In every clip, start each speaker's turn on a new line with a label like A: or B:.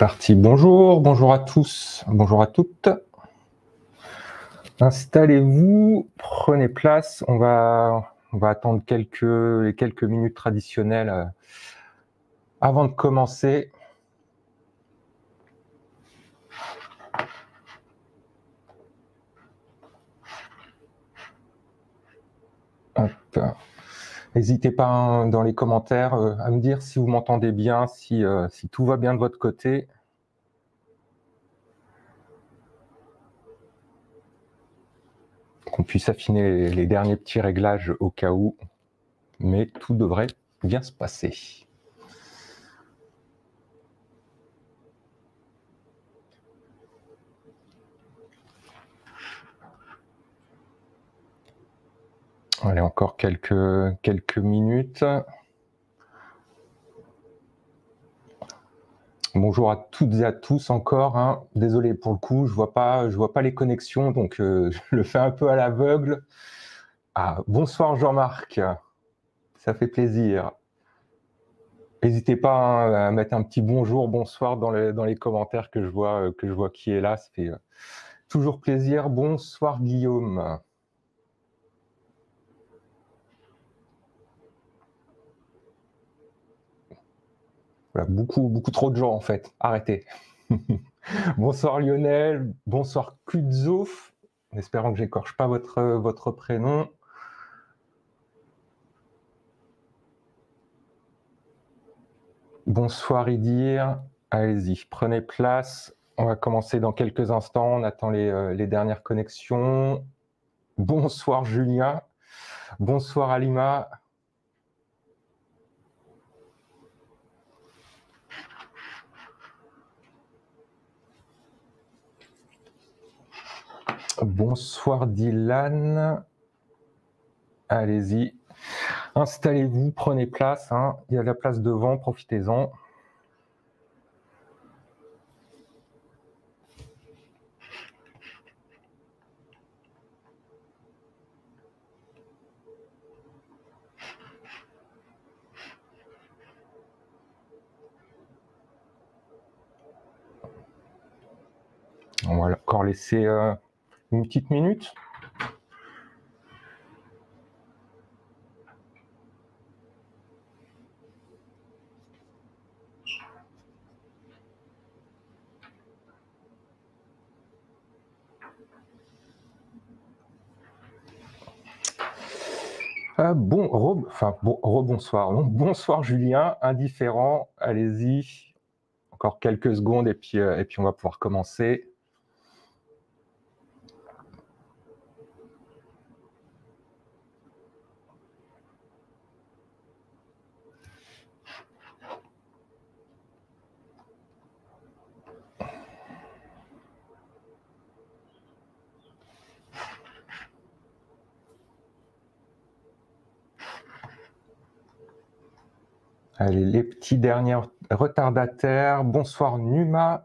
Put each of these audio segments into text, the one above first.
A: Parti. Bonjour, bonjour à tous, bonjour à toutes. Installez-vous, prenez place. On va attendre les quelques minutes traditionnelles avant de commencer. Hop. N'hésitez pas dans les commentaires à me dire si vous m'entendez bien, si tout va bien de votre côté. Qu'on puisse affiner les derniers petits réglages au cas où, mais tout devrait bien se passer. Allez, encore quelques minutes. Bonjour à toutes et à tous encore. Hein. Désolé pour le coup, je vois pas les connexions, donc je le fais un peu à l'aveugle. Ah, bonsoir Jean-Marc, ça fait plaisir. N'hésitez pas hein, à mettre un petit bonjour, bonsoir dans les commentaires que je vois qui est là. Ça fait toujours plaisir. Bonsoir Guillaume. Voilà, beaucoup trop de gens en fait. Arrêtez. Bonsoir Lionel, bonsoir Kudzo, en espérant que j'écorche pas votre prénom. Bonsoir Idir, allez-y, prenez place. On va commencer dans quelques instants, on attend les dernières connexions. Bonsoir Julien, bonsoir Alima. Bonsoir Dylan, allez-y, installez-vous, prenez place, hein. Il y a de la place devant, profitez-en. On va encore laisser une petite minute. Rebonsoir. Bonsoir Julien, indifférent, allez-y. Encore quelques secondes et puis on va pouvoir commencer. Allez, les petits derniers retardataires. Bonsoir Numa.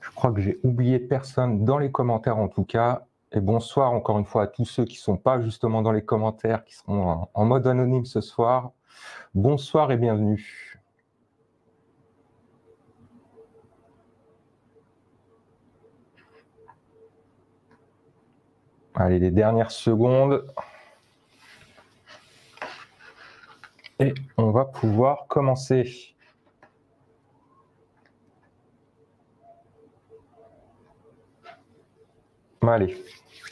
A: Je crois que j'ai oublié personne dans les commentaires en tout cas. Et bonsoir encore une fois à tous ceux qui ne sont pas justement dans les commentaires, qui seront en mode anonyme ce soir. Bonsoir et bienvenue. Allez, les dernières secondes. Et on va pouvoir commencer. Allez,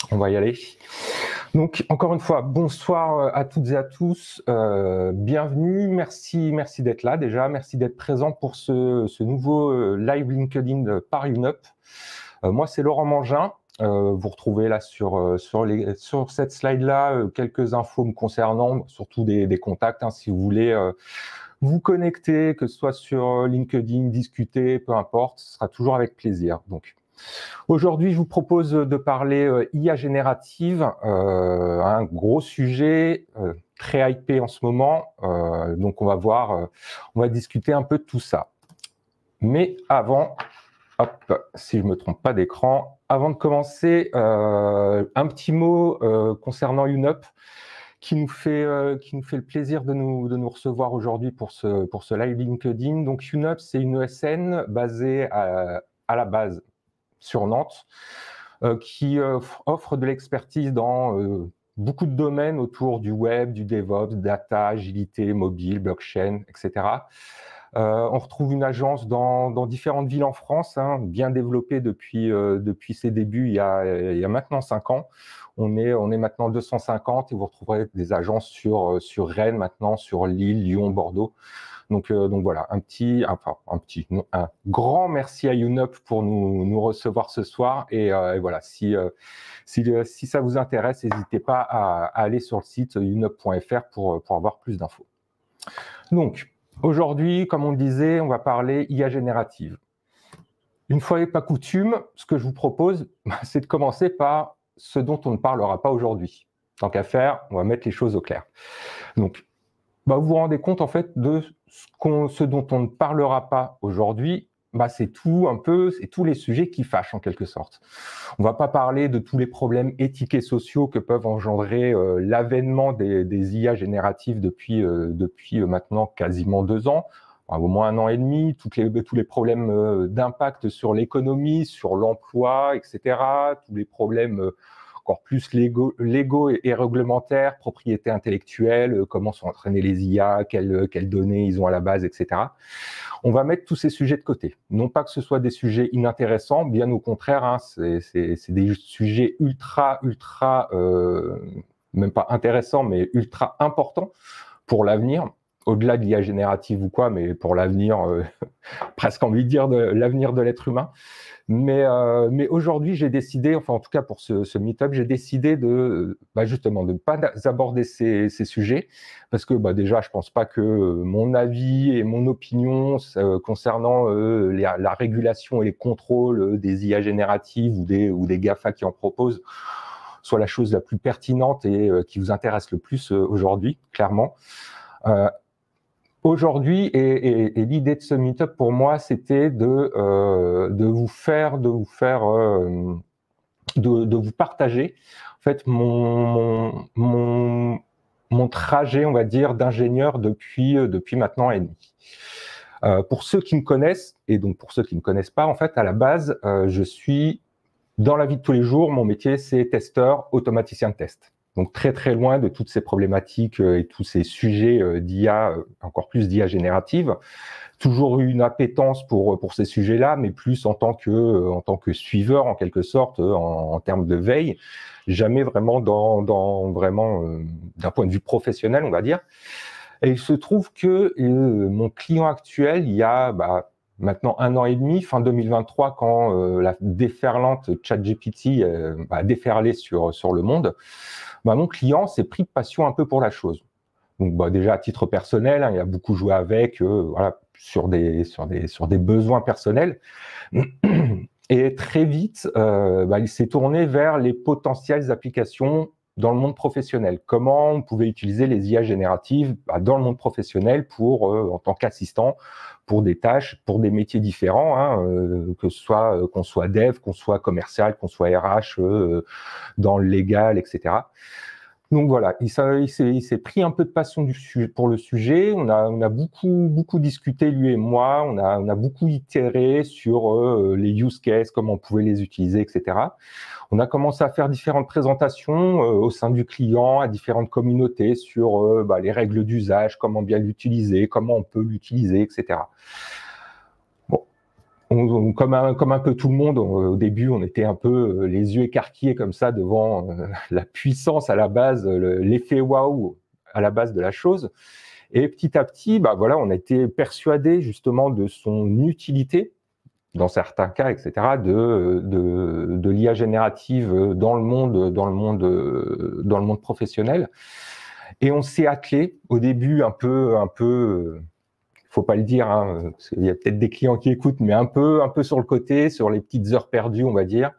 A: on va y aller. Donc, encore une fois, bonsoir à toutes et à tous. Bienvenue, merci d'être là déjà. Merci d'être présent pour ce nouveau live LinkedIn par UNUP. Moi, c'est Laurent Mangin. Vous retrouvez là sur cette slide-là quelques infos me concernant, surtout des contacts, hein, si vous voulez vous connecter, que ce soit sur LinkedIn, discuter, peu importe, ce sera toujours avec plaisir. Donc, aujourd'hui, je vous propose de parler IA générative, un gros sujet très hypé en ce moment. Donc, on va discuter un peu de tout ça. Mais avant, hop, si je ne me trompe pas d'écran, avant de commencer, un petit mot concernant UNUP, qui nous fait le plaisir de nous recevoir aujourd'hui pour ce live LinkedIn. Donc UNUP, c'est une ESN basée à la base sur Nantes, qui offre de l'expertise dans beaucoup de domaines autour du web, du DevOps, data, agilité, mobile, blockchain, etc. On retrouve une agence dans différentes villes en France, hein, bien développée depuis ses débuts il y a maintenant 5 ans. On est maintenant 250 et vous retrouverez des agences sur Rennes maintenant, sur Lille, Lyon, Bordeaux. Donc voilà, un grand merci à UNUP pour nous recevoir ce soir. Et voilà, si ça vous intéresse, n'hésitez pas à aller sur le site unup.fr pour avoir plus d'infos. Donc, aujourd'hui, comme on le disait, on va parler IA générative. Une fois n'est pas coutume, ce que je vous propose, c'est de commencer par ce dont on ne parlera pas aujourd'hui. Tant qu'à faire, on va mettre les choses au clair. Donc, vous vous rendez compte en fait de ce dont on ne parlera pas aujourd'hui. C'est tous les sujets qui fâchent en quelque sorte. On ne va pas parler de tous les problèmes éthiques et sociaux que peuvent engendrer l'avènement des IA génératives depuis maintenant quasiment 2 ans, au moins 1 an et demi, tous les problèmes d'impact sur l'économie, sur l'emploi, etc., tous les problèmes encore plus légaux et réglementaires, propriété intellectuelle, comment sont entraînées les IA, quelles données ils ont à la base, etc. On va mettre tous ces sujets de côté. Non pas que ce soit des sujets inintéressants, bien au contraire, hein, c'est des sujets ultra, même pas intéressants, mais ultra importants pour l'avenir, au-delà de l'IA générative ou quoi, mais pour l'avenir, presque envie de dire de l'avenir de l'être humain. Mais aujourd'hui, j'ai décidé, enfin en tout cas pour ce meet-up, j'ai décidé justement de ne pas aborder ces sujets, parce que déjà, je pense pas que mon avis et mon opinion concernant la régulation et les contrôles des IA génératives ou des GAFA qui en proposent soit la chose la plus pertinente et qui vous intéresse le plus aujourd'hui, clairement. Aujourd'hui, et l'idée de ce meet-up pour moi, c'était de vous partager en fait mon trajet, on va dire, d'ingénieur depuis maintenant 1 an et demi. Pour ceux qui me connaissent, et donc pour ceux qui ne me connaissent pas, en fait, à la base, je suis dans la vie de tous les jours, mon métier, c'est testeur, automaticien de test. Donc très très loin de toutes ces problématiques et tous ces sujets d'IA, encore plus d'IA générative. Toujours eu une appétence pour ces sujets-là, mais plus en tant que suiveur en quelque sorte, en termes de veille, jamais vraiment d'un point de vue professionnel, on va dire. Et il se trouve que mon client actuel, il y a maintenant 1 an et demi, fin 2023, quand la déferlante ChatGPT a déferlé sur le monde, mon client s'est pris de passion un peu pour la chose. Donc déjà à titre personnel, hein, il a beaucoup joué avec, sur des besoins personnels. Et très vite, il s'est tourné vers les potentielles applications dans le monde professionnel. Comment on pouvait utiliser les IA génératives dans le monde professionnel en tant qu'assistant, pour des tâches, pour des métiers différents, hein, que ce soit qu'on soit dev, qu'on soit commercial, qu'on soit RH, dans le légal, etc. Donc voilà, il s'est pris un peu de passion pour le sujet. On a beaucoup discuté, lui et moi. On a beaucoup itéré sur les use cases, comment on pouvait les utiliser, etc. On a commencé à faire différentes présentations au sein du client, à différentes communautés sur les règles d'usage, comment bien l'utiliser, comment on peut l'utiliser, etc. Bon, comme un peu tout le monde, au début, on était un peu les yeux écarquillés comme ça devant la puissance à la base, l'effet waouh à la base de la chose. Et petit à petit, on a été persuadés justement de son utilité, dans certains cas, etc., de l'IA générative dans le monde professionnel. Et on s'est attelé au début un peu, faut pas le dire, hein, parce qu'il y a peut-être des clients qui écoutent, mais un peu sur le côté, sur les petites heures perdues, on va dire.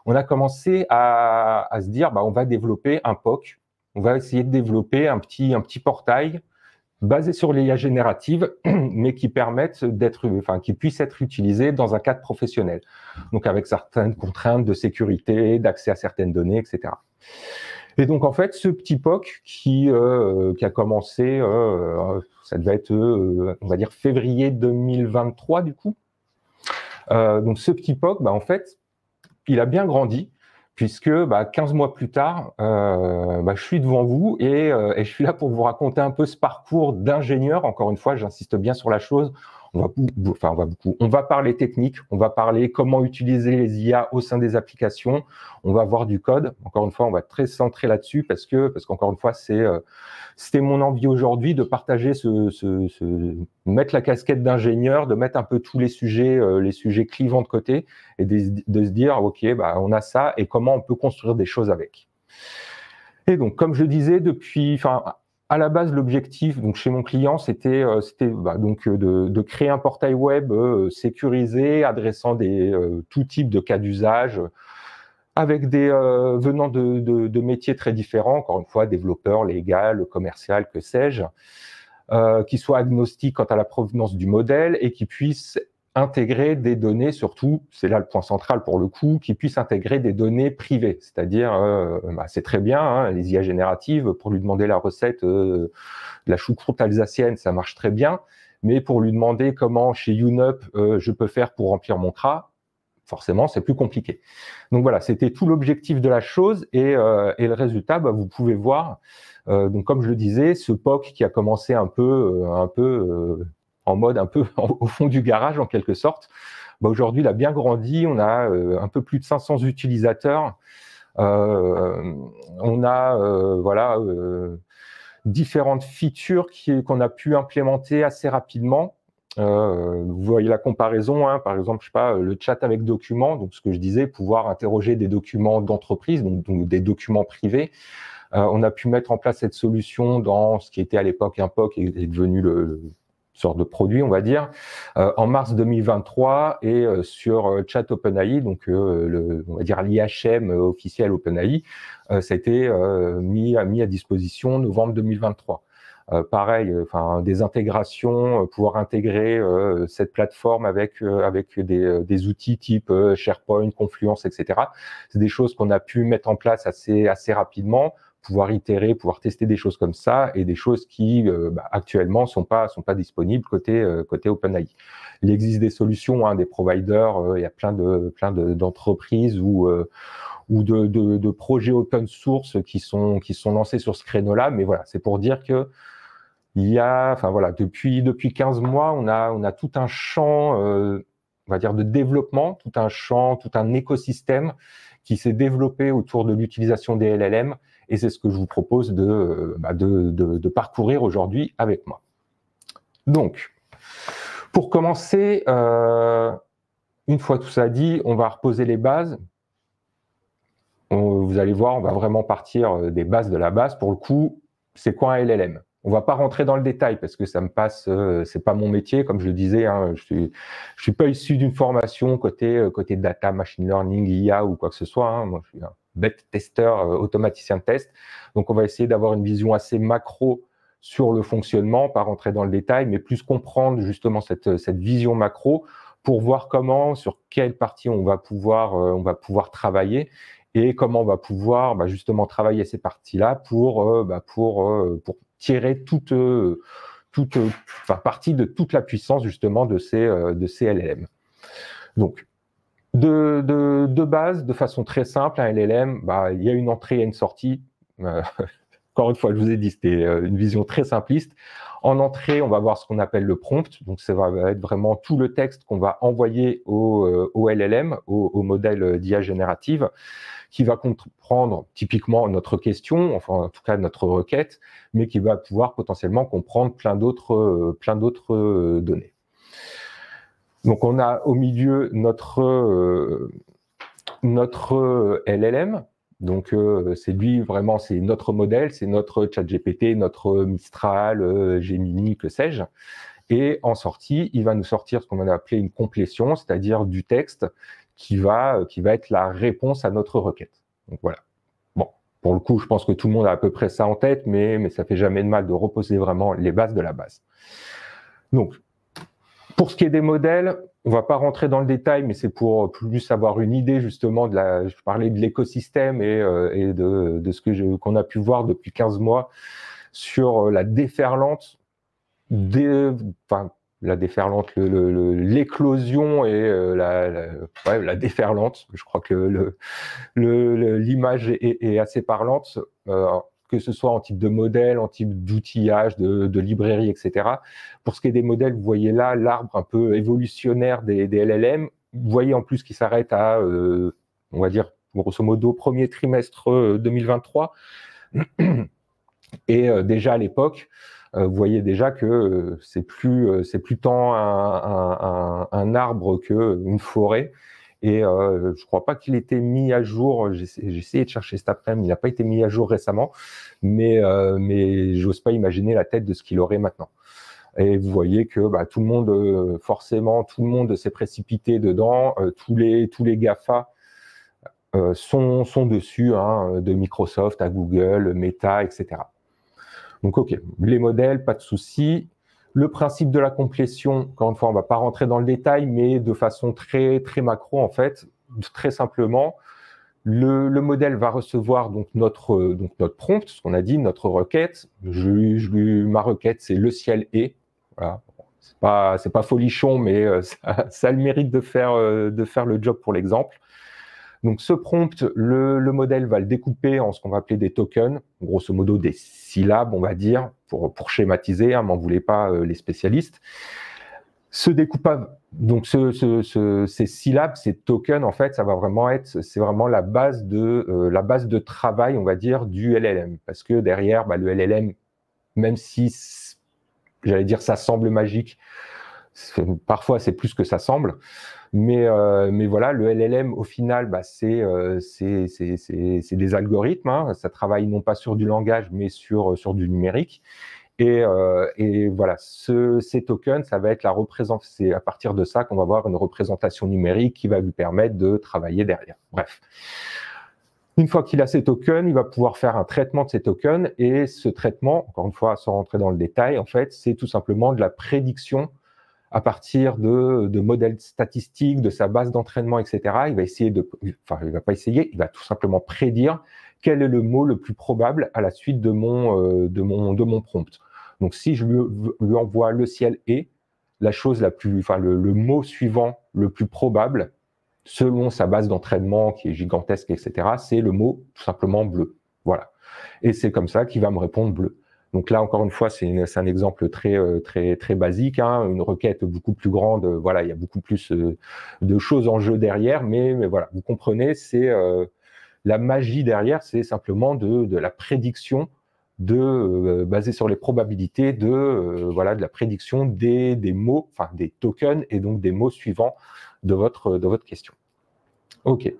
A: On a commencé à se dire, on va développer un POC, on va essayer de développer un petit portail basé sur l'IA générative, mais qui qui puisse être utilisé dans un cadre professionnel. Donc avec certaines contraintes de sécurité, d'accès à certaines données, etc. Et donc, en fait, ce petit POC qui a commencé, ça devait être, on va dire, février 2023, du coup. Donc, ce petit POC, en fait, il a bien grandi, puisque 15 mois plus tard, je suis devant vous et je suis là pour vous raconter un peu ce parcours d'ingénieur. Encore une fois, j'insiste bien sur la chose. On va parler technique, on va parler comment utiliser les IA au sein des applications, on va voir du code. Encore une fois, on va être très centré là-dessus parce qu'encore une fois, c'était mon envie aujourd'hui de partager mettre la casquette d'ingénieur, de mettre un peu tous les sujets clivants de côté et de se dire, OK, on a ça et comment on peut construire des choses avec. Et donc, comme je le disais, à la base, l'objectif, donc chez mon client, c'était de créer un portail web sécurisé, adressant tout type de cas d'usage, avec venant de métiers très différents, encore une fois, développeur, légal, commercial, que sais-je, qui soit agnostique quant à la provenance du modèle et qui puisse intégrer des données, surtout, c'est là le point central pour le coup, qui puisse intégrer des données privées. C'est-à-dire, c'est très bien, les IA génératives, pour lui demander la recette de la choucroute alsacienne, ça marche très bien, mais pour lui demander comment, chez YouNup, je peux faire pour remplir mon CRA, forcément, c'est plus compliqué. Donc voilà, c'était tout l'objectif de la chose et le résultat, vous pouvez voir. Donc comme je le disais, ce POC qui a commencé un peu en mode un peu au fond du garage en quelque sorte, aujourd'hui il a bien grandi. On a un peu plus de 500 utilisateurs. On a différentes features qu'on a pu implémenter assez rapidement. Vous voyez la comparaison, par exemple, je sais pas, le chat avec documents, donc ce que je disais, pouvoir interroger des documents d'entreprise, donc des documents privés. On a pu mettre en place cette solution dans ce qui était à l'époque un POC et est devenu le sorte de produit, on va dire, en mars 2023 et sur Chat OpenAI, donc on va dire l'IHM officiel OpenAI, ça a été mis à disposition novembre 2023. Pareil, des intégrations, pouvoir intégrer cette plateforme avec des outils type SharePoint, Confluence, etc. C'est des choses qu'on a pu mettre en place assez rapidement, pouvoir itérer, pouvoir tester des choses comme ça et des choses qui actuellement sont pas disponibles côté OpenAI. Il existe des solutions, des providers, il y a plein d'entreprises ou de projets open source qui sont lancés sur ce créneau-là, mais voilà, c'est pour dire que il y a, depuis 15 mois, on a tout un champ, on va dire, de développement, tout un écosystème qui s'est développé autour de l'utilisation des LLM, et c'est ce que je vous propose de parcourir aujourd'hui avec moi. Donc, pour commencer, une fois tout ça dit, on va reposer les bases. Vous allez voir, on va vraiment partir des bases de la base. Pour le coup, c'est quoi un LLM ? On va pas rentrer dans le détail parce que ça me passe, c'est pas mon métier, comme je le disais, je suis pas issu d'une formation côté data, machine learning, IA ou quoi que ce soit. Moi, je suis un bête testeur, automaticien de test. Donc, on va essayer d'avoir une vision assez macro sur le fonctionnement, pas rentrer dans le détail, mais plus comprendre justement cette vision macro pour voir comment, sur quelle partie on va pouvoir travailler et comment on va pouvoir justement travailler ces parties-là pour tirer partie de toute la puissance justement de ces LLM. Donc, de base, de façon très simple, un LLM, il y a une entrée et une sortie. Encore une fois, je vous ai dit, c'était une vision très simpliste. En entrée, on va voir ce qu'on appelle le prompt. Donc, ça va être vraiment tout le texte qu'on va envoyer au LLM, au modèle d'IA générative, qui va comprendre typiquement notre question, enfin en tout cas notre requête, mais qui va pouvoir potentiellement comprendre plein d'autres données. Donc on a au milieu notre LLM, donc c'est lui vraiment, c'est notre modèle, c'est notre ChatGPT, notre Mistral, Gemini, que sais-je. Et en sortie, il va nous sortir ce qu'on a appelé une complétion, c'est-à-dire du texte qui va être la réponse à notre requête. Donc voilà. Bon, pour le coup, je pense que tout le monde a à peu près ça en tête, mais ça fait jamais de mal de reposer vraiment les bases de la base. Donc, Pour ce qui est des modèles, on va pas rentrer dans le détail, mais c'est pour plus avoir une idée justement je parlais de l'écosystème et de ce qu'on a pu voir depuis 15 mois sur la déferlante la déferlante, l'éclosion et la déferlante. Je crois que l'image est assez parlante, que ce soit en type de modèle, en type d'outillage, de librairie, etc. Pour ce qui est des modèles, vous voyez là l'arbre un peu évolutionnaire des LLM. Vous voyez en plus qu'il s'arrête à, on va dire, grosso modo, premier trimestre 2023. Et déjà à l'époque, vous voyez déjà que c'est plus tant un arbre qu'une forêt. Et je crois pas qu'il ait été mis à jour. J'ai essayé de chercher cet après-midi, il n'a pas été mis à jour récemment, mais j'ose pas imaginer la tête de ce qu'il aurait maintenant. Et vous voyez que tout le monde, forcément, tout le monde s'est précipité dedans. Tous les GAFA sont dessus, hein, de Microsoft à Google, Meta, etc. Donc, ok, les modèles, pas de souci. Le principe de la complétion, encore une fois, on ne va pas rentrer dans le détail, mais de façon très, très macro, en fait, très simplement, le modèle va recevoir donc notre prompt, ce qu'on a dit, notre requête. Ma requête, c'est le ciel est. Voilà. C'est pas folichon, mais ça a le mérite de faire le job pour l'exemple. Donc ce prompt, le modèle va le découper en ce qu'on va appeler des tokens, grosso modo des syllabes, on va dire, pour schématiser, hein, m'en voulez pas les spécialistes. Ce découpage, donc ces syllabes, ces tokens, en fait, c'est vraiment la base de travail, on va dire, du LLM, parce que derrière, le LLM, même si, j'allais dire, ça semble magique, parfois c'est plus que ça semble. Mais voilà, le LLM, au final, c'est des algorithmes. Hein, ça travaille non pas sur du langage, mais sur du numérique. Et voilà, ces tokens, ça va être c'est à partir de ça qu'on va avoir une représentation numérique qui va lui permettre de travailler derrière. Bref. Une fois qu'il a ces tokens, il va pouvoir faire un traitement de ces tokens. Et ce traitement, encore une fois, sans rentrer dans le détail, en fait, c'est tout simplement de la prédiction à partir de modèles statistiques, de sa base d'entraînement, etc. Il va tout simplement prédire quel est le mot le plus probable à la suite de mon prompt. Donc, si je lui envoie le ciel est, le mot suivant le plus probable, selon sa base d'entraînement qui est gigantesque, etc., c'est le mot tout simplement bleu. Voilà. Et c'est comme ça qu'il va me répondre bleu. Donc là, encore une fois, c'est un exemple très, très, très basique, hein, une requête beaucoup plus grande. Voilà, il y a beaucoup plus de choses en jeu derrière, mais voilà, vous comprenez, c'est la magie derrière, c'est simplement de la prédiction, basée sur les probabilités de la prédiction des mots, enfin des tokens et donc des mots suivants de votre question. Ok.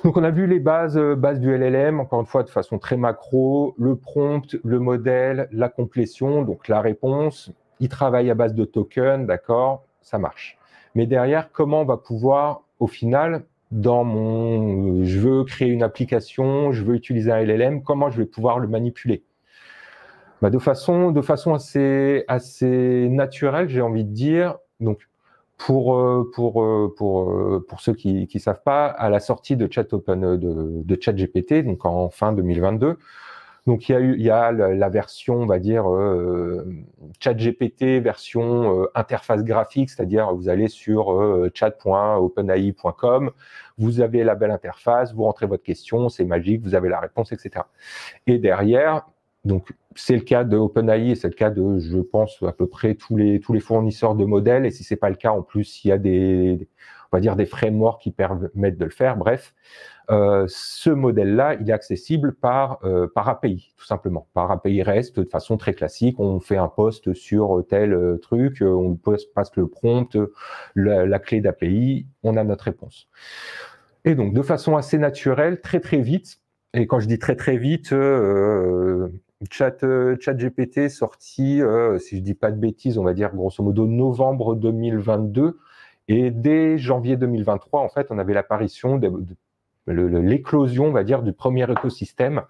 A: Donc, on a vu les bases du LLM, encore une fois, de façon très macro, le prompt, le modèle, la complétion, donc la réponse. Il travaille à base de tokens, d'accord, ça marche. Mais derrière, comment on va pouvoir, au final, je veux créer une application, je veux utiliser un LLM, comment je vais pouvoir le manipuler? De façon assez naturelle, j'ai envie de dire. Donc, pour ceux qui savent pas, à la sortie de ChatGPT, donc en fin 2022, donc il y a la version, on va dire, ChatGPT version interface graphique, c'est-à-dire vous allez sur chat.openai.com, vous avez la belle interface, vous rentrez votre question, c'est magique, vous avez la réponse, etc. Et derrière, donc c'est le cas de OpenAI et c'est le cas de, je pense, à peu près tous les fournisseurs de modèles. Et si c'est pas le cas, en plus, il y a on va dire des frameworks qui permettent de le faire. Bref, ce modèle-là, il est accessible par API, tout simplement. Par API REST, de façon très classique. On fait un post sur tel truc, on passe le prompt, la clé d'API, on a notre réponse. Et donc, de façon assez naturelle, très très vite, et quand je dis très très vite, ChatGPT sorti, si je dis pas de bêtises, on va dire grosso modo novembre 2022, et dès janvier 2023, en fait, on avait l'apparition l'éclosion, on va dire, du premier écosystème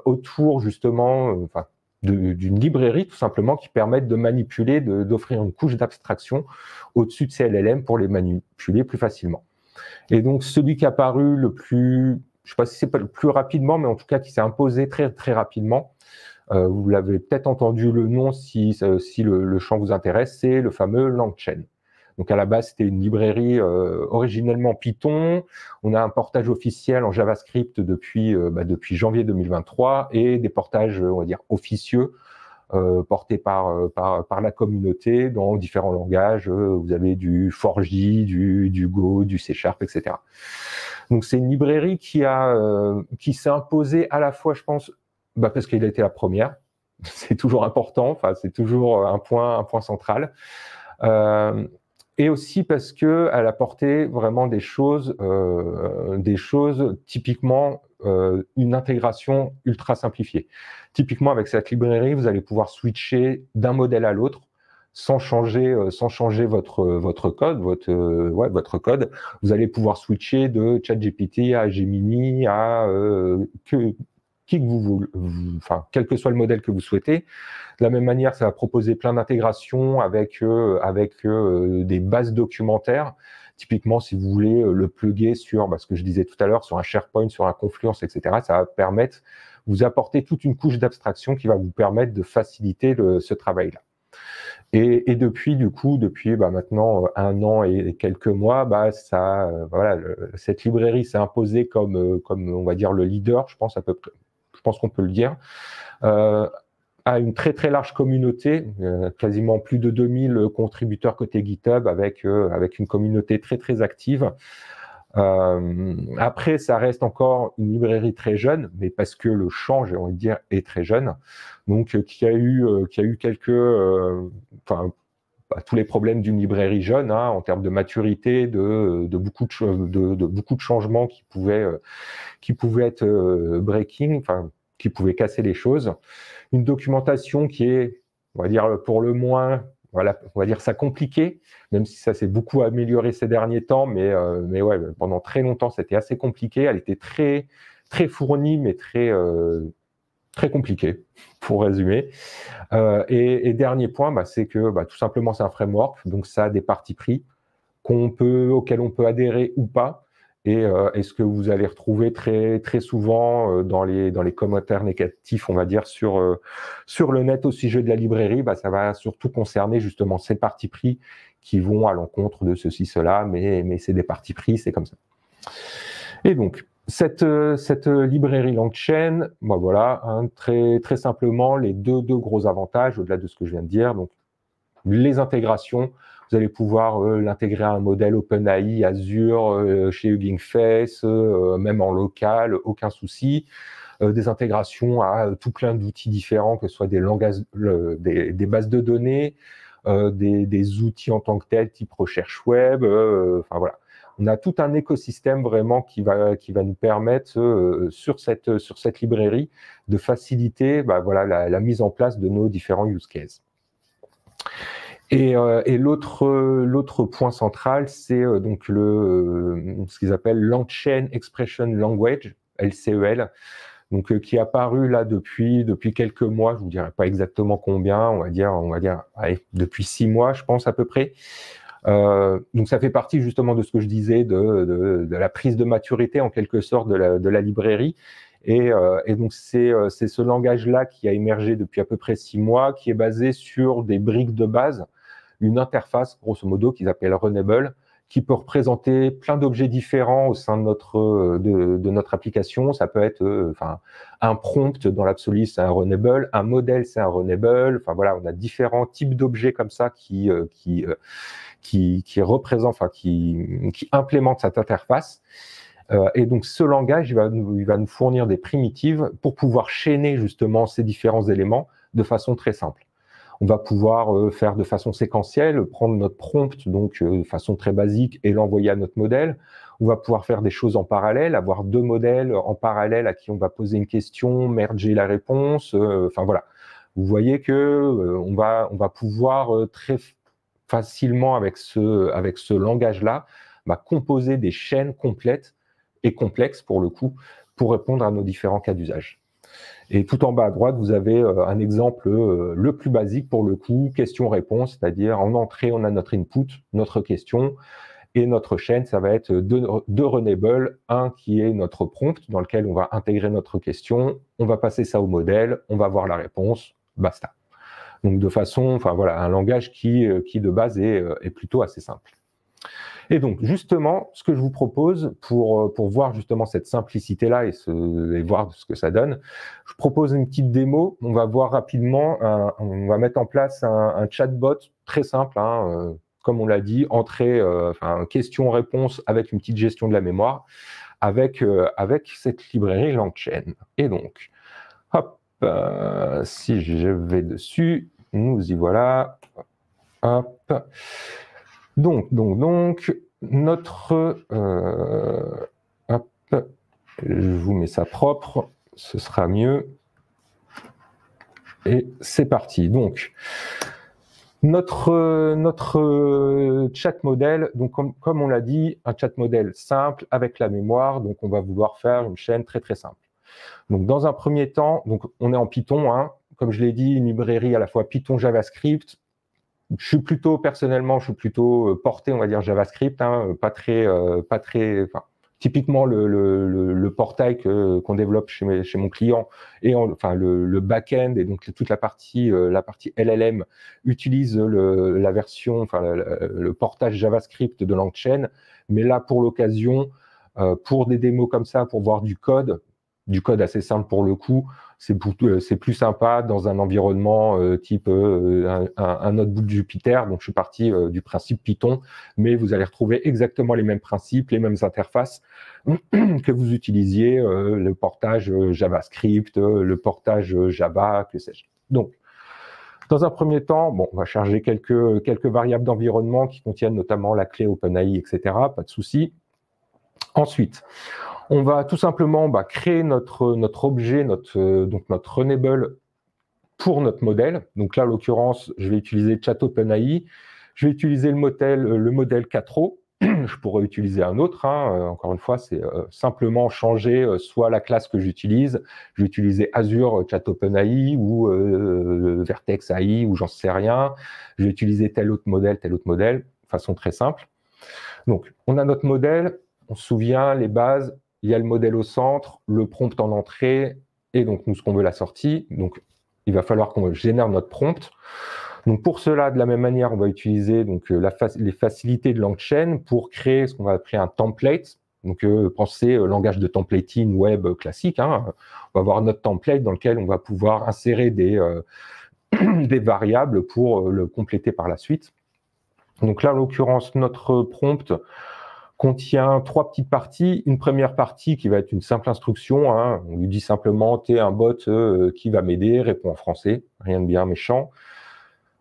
A: autour justement, d'une librairie tout simplement qui permettent de manipuler, d'offrir une couche d'abstraction au-dessus de ces LLM pour les manipuler plus facilement. Et donc celui qui est apparu le plus, je ne sais pas si c'est pas le plus rapidement, mais en tout cas qui s'est imposé très très rapidement, vous l'avez peut-être entendu le nom si le champ vous intéresse, c'est le fameux LangChain. Donc à la base, c'était une librairie originellement Python. On a un portage officiel en JavaScript depuis janvier 2023 et des portages, on va dire, officieux portés par la communauté dans différents langages. Vous avez du 4J, du Go, du C#, etc. Donc c'est une librairie qui s'est imposée à la fois, je pense, parce qu'elle a été la première. C'est toujours important. Enfin, c'est toujours un point central. Et aussi parce que elle apportait vraiment des choses typiquement une intégration ultra simplifiée. Typiquement avec cette librairie, vous allez pouvoir switcher d'un modèle à l'autre sans changer votre code, votre code. Vous allez pouvoir switcher de ChatGPT à Gemini à quel que soit le modèle que vous souhaitez. De la même manière, ça va proposer plein d'intégrations avec des bases documentaires. Typiquement, si vous voulez le plugger sur, ce que je disais tout à l'heure, sur un SharePoint, sur un Confluence, etc., ça va permettre, vous apporter toute une couche d'abstraction qui va vous permettre de faciliter ce travail-là. Et depuis maintenant 1 an et quelques mois, cette librairie s'est imposée comme on va dire le leader, je pense à peu près. Je pense qu'on peut le dire, à une très très large communauté, quasiment plus de 2000 contributeurs côté GitHub avec une communauté très très active. Après, ça reste encore une librairie très jeune, mais parce que le champ, j'ai envie de dire, est très jeune, donc qui a eu quelques, tous les problèmes d'une librairie jeune, en termes de maturité, de beaucoup de changements qui pouvaient être breaking, qui pouvaient casser les choses. Une documentation qui est, on va dire, pour le moins, on va dire ça compliqué, même si ça s'est beaucoup amélioré ces derniers temps, mais ouais, pendant très longtemps, c'était assez compliqué. Elle était très, très fournie, mais très, très compliquée, pour résumer. Et dernier point, c'est que tout simplement, c'est un framework, donc ça a des partis pris auxquels on peut adhérer ou pas. Et ce que vous allez retrouver très, très souvent dans les commentaires négatifs, on va dire, sur le net au sujet de la librairie, ça va surtout concerner justement ces partis pris qui vont à l'encontre de ceci, cela, mais c'est des partis pris, c'est comme ça. Et donc, cette librairie LangChain, très, très simplement, les deux gros avantages, au-delà de ce que je viens de dire, donc les intégrations. Vous allez pouvoir l'intégrer à un modèle OpenAI, Azure, chez Hugging Face, même en local, aucun souci. Des intégrations à tout plein d'outils différents, que ce soit des langages, des bases de données, des outils en tant que tels, type recherche web. Voilà. On a tout un écosystème vraiment qui va nous permettre sur cette librairie de faciliter la mise en place de nos différents use cases. Et l'autre point central, c'est donc ce qu'ils appellent LangChain Expression Language, LCEL, donc qui est apparu là depuis quelques mois. Je vous dirai pas exactement combien, on va dire, allez, depuis 6 mois, je pense à peu près. Donc ça fait partie justement de ce que je disais de la prise de maturité en quelque sorte de la librairie. Et donc c'est ce langage-là qui a émergé depuis à peu près 6 mois, qui est basé sur des briques de base, une interface grosso modo qu'ils appellent Runnable, qui peut représenter plein d'objets différents au sein de notre application. Ça peut être un prompt dans l'absolu, c'est un Runnable, un modèle, c'est un Runnable. On a différents types d'objets comme ça qui représentent, qui implémentent cette interface. Et donc ce langage, il va nous fournir des primitives pour pouvoir chaîner justement ces différents éléments de façon très simple. On va pouvoir faire de façon séquentielle, prendre notre prompt donc de façon très basique et l'envoyer à notre modèle. On va pouvoir faire des choses en parallèle, avoir 2 modèles en parallèle à qui on va poser une question, merger la réponse. Voilà. Vous voyez que on va pouvoir très facilement avec ce langage-là, composer des chaînes complètes et complexes pour le coup, pour répondre à nos différents cas d'usage. Et tout en bas à droite, vous avez un exemple le plus basique pour le coup, question-réponse, c'est-à-dire en entrée, on a notre input, notre question, et notre chaîne, ça va être deux runables, un qui est notre prompt, dans lequel on va intégrer notre question, on va passer ça au modèle, on va voir la réponse, basta. Donc de façon, enfin voilà, un langage qui de base est plutôt assez simple. Et donc, justement, ce que je vous propose pour voir justement cette simplicité-là et voir ce que ça donne, je propose une petite démo. On va voir rapidement, on va mettre en place un chatbot très simple, hein, comme on l'a dit, entrée, question-réponse avec une petite gestion de la mémoire, avec cette librairie LangChain. Et donc, hop, si je vais dessus, nous y voilà. Hop. Donc, notre... hop, je vous mets ça propre, ce sera mieux. Et c'est parti. Donc, notre chat modèle, donc comme on l'a dit, un chat modèle simple avec la mémoire, donc on va vouloir faire une chaîne très très simple. Donc, dans un premier temps, donc on est en Python, hein, comme je l'ai dit, une librairie à la fois Python, JavaScript. Personnellement, je suis plutôt porté, on va dire, JavaScript, hein, pas très, enfin, typiquement le portail qu'on développe chez mon client et enfin le back-end et donc toute la partie LLM utilise la version, enfin le portage JavaScript de LangChain, mais là pour l'occasion, pour des démos comme ça, pour voir du code assez simple pour le coup, c'est plus sympa dans un environnement type un notebook Jupyter. Donc, je suis parti du principe Python, mais vous allez retrouver exactement les mêmes principes, les mêmes interfaces que vous utilisiez, le portage JavaScript, le portage Java, que sais-je. Donc, dans un premier temps, bon, on va charger quelques variables d'environnement qui contiennent notamment la clé OpenAI, etc. Pas de souci. Ensuite, on va tout simplement créer notre objet, donc notre runnable pour notre modèle. Donc là, en l'occurrence, je vais utiliser Chat OpenAI. Je vais utiliser le modèle 4o. Je pourrais utiliser un autre. Hein. Encore une fois, c'est simplement changer soit la classe que j'utilise. Je vais utiliser Azure Chat OpenAI ou Vertex AI ou j'en sais rien. Je vais utiliser tel autre modèle, de façon très simple. Donc, on a notre modèle. On se souvient, les bases. Il y a le modèle au centre, le prompt en entrée, et donc nous, ce qu'on veut la sortie. Donc, il va falloir qu'on génère notre prompt. Donc, pour cela, de la même manière, on va utiliser donc, les facilités de LangChain pour créer ce qu'on va appeler un template. Donc, pensez langage de templating web classique. Hein. On va avoir notre template dans lequel on va pouvoir insérer des variables pour le compléter par la suite. Donc là, en l'occurrence, notre prompt contient 3 petites parties. Une première partie qui va être une simple instruction. Hein. On lui dit simplement « t'es un bot qui va m'aider, réponds en français », rien de bien méchant.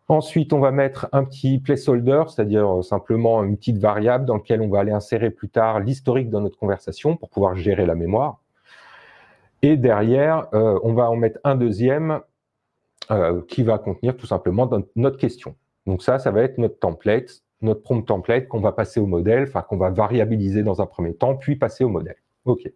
A: Ensuite, on va mettre un petit placeholder, c'est-à-dire simplement une petite variable dans laquelle on va aller insérer plus tard l'historique de notre conversation pour pouvoir gérer la mémoire. Et derrière, on va en mettre un deuxième qui va contenir tout simplement notre question. Donc ça va être notre template, notre prompt template qu'on va passer au modèle, enfin qu'on va variabiliser dans un premier temps, puis passer au modèle. OK.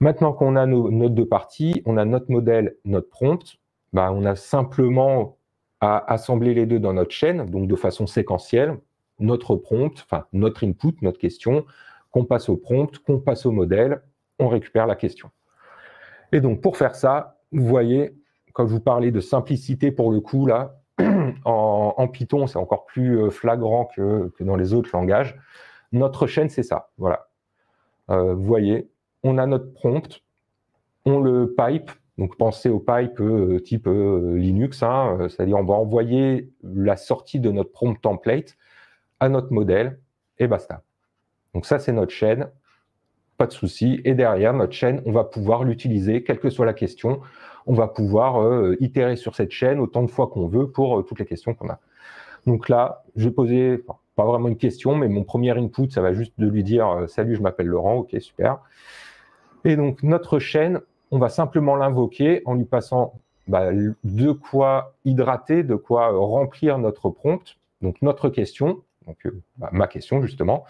A: Maintenant qu'on a nos deux parties, on a notre modèle, notre prompt, on a simplement à assembler les deux dans notre chaîne, donc de façon séquentielle, notre prompt, enfin notre input, notre question, qu'on passe au prompt, qu'on passe au modèle, on récupère la question. Et donc pour faire ça, vous voyez, quand je vous parlais de simplicité pour le coup, là, en Python, c'est encore plus flagrant que dans les autres langages. Notre chaîne, c'est ça, voilà. Vous voyez, on a notre prompt, on le pipe, donc pensez au pipe type Linux, hein, c'est-à-dire on va envoyer la sortie de notre prompt template à notre modèle, et basta. Donc ça, c'est notre chaîne, pas de souci. Et derrière, notre chaîne, on va pouvoir l'utiliser, quelle que soit la question. On va pouvoir itérer sur cette chaîne autant de fois qu'on veut pour toutes les questions qu'on a. Donc là, je vais poser, pas vraiment une question, mais mon premier input, ça va juste de lui dire « Salut, je m'appelle Laurent », ok, super. Et donc, notre chaîne, on va simplement l'invoquer en lui passant de quoi hydrater, de quoi remplir notre prompt, donc notre question, donc ma question justement,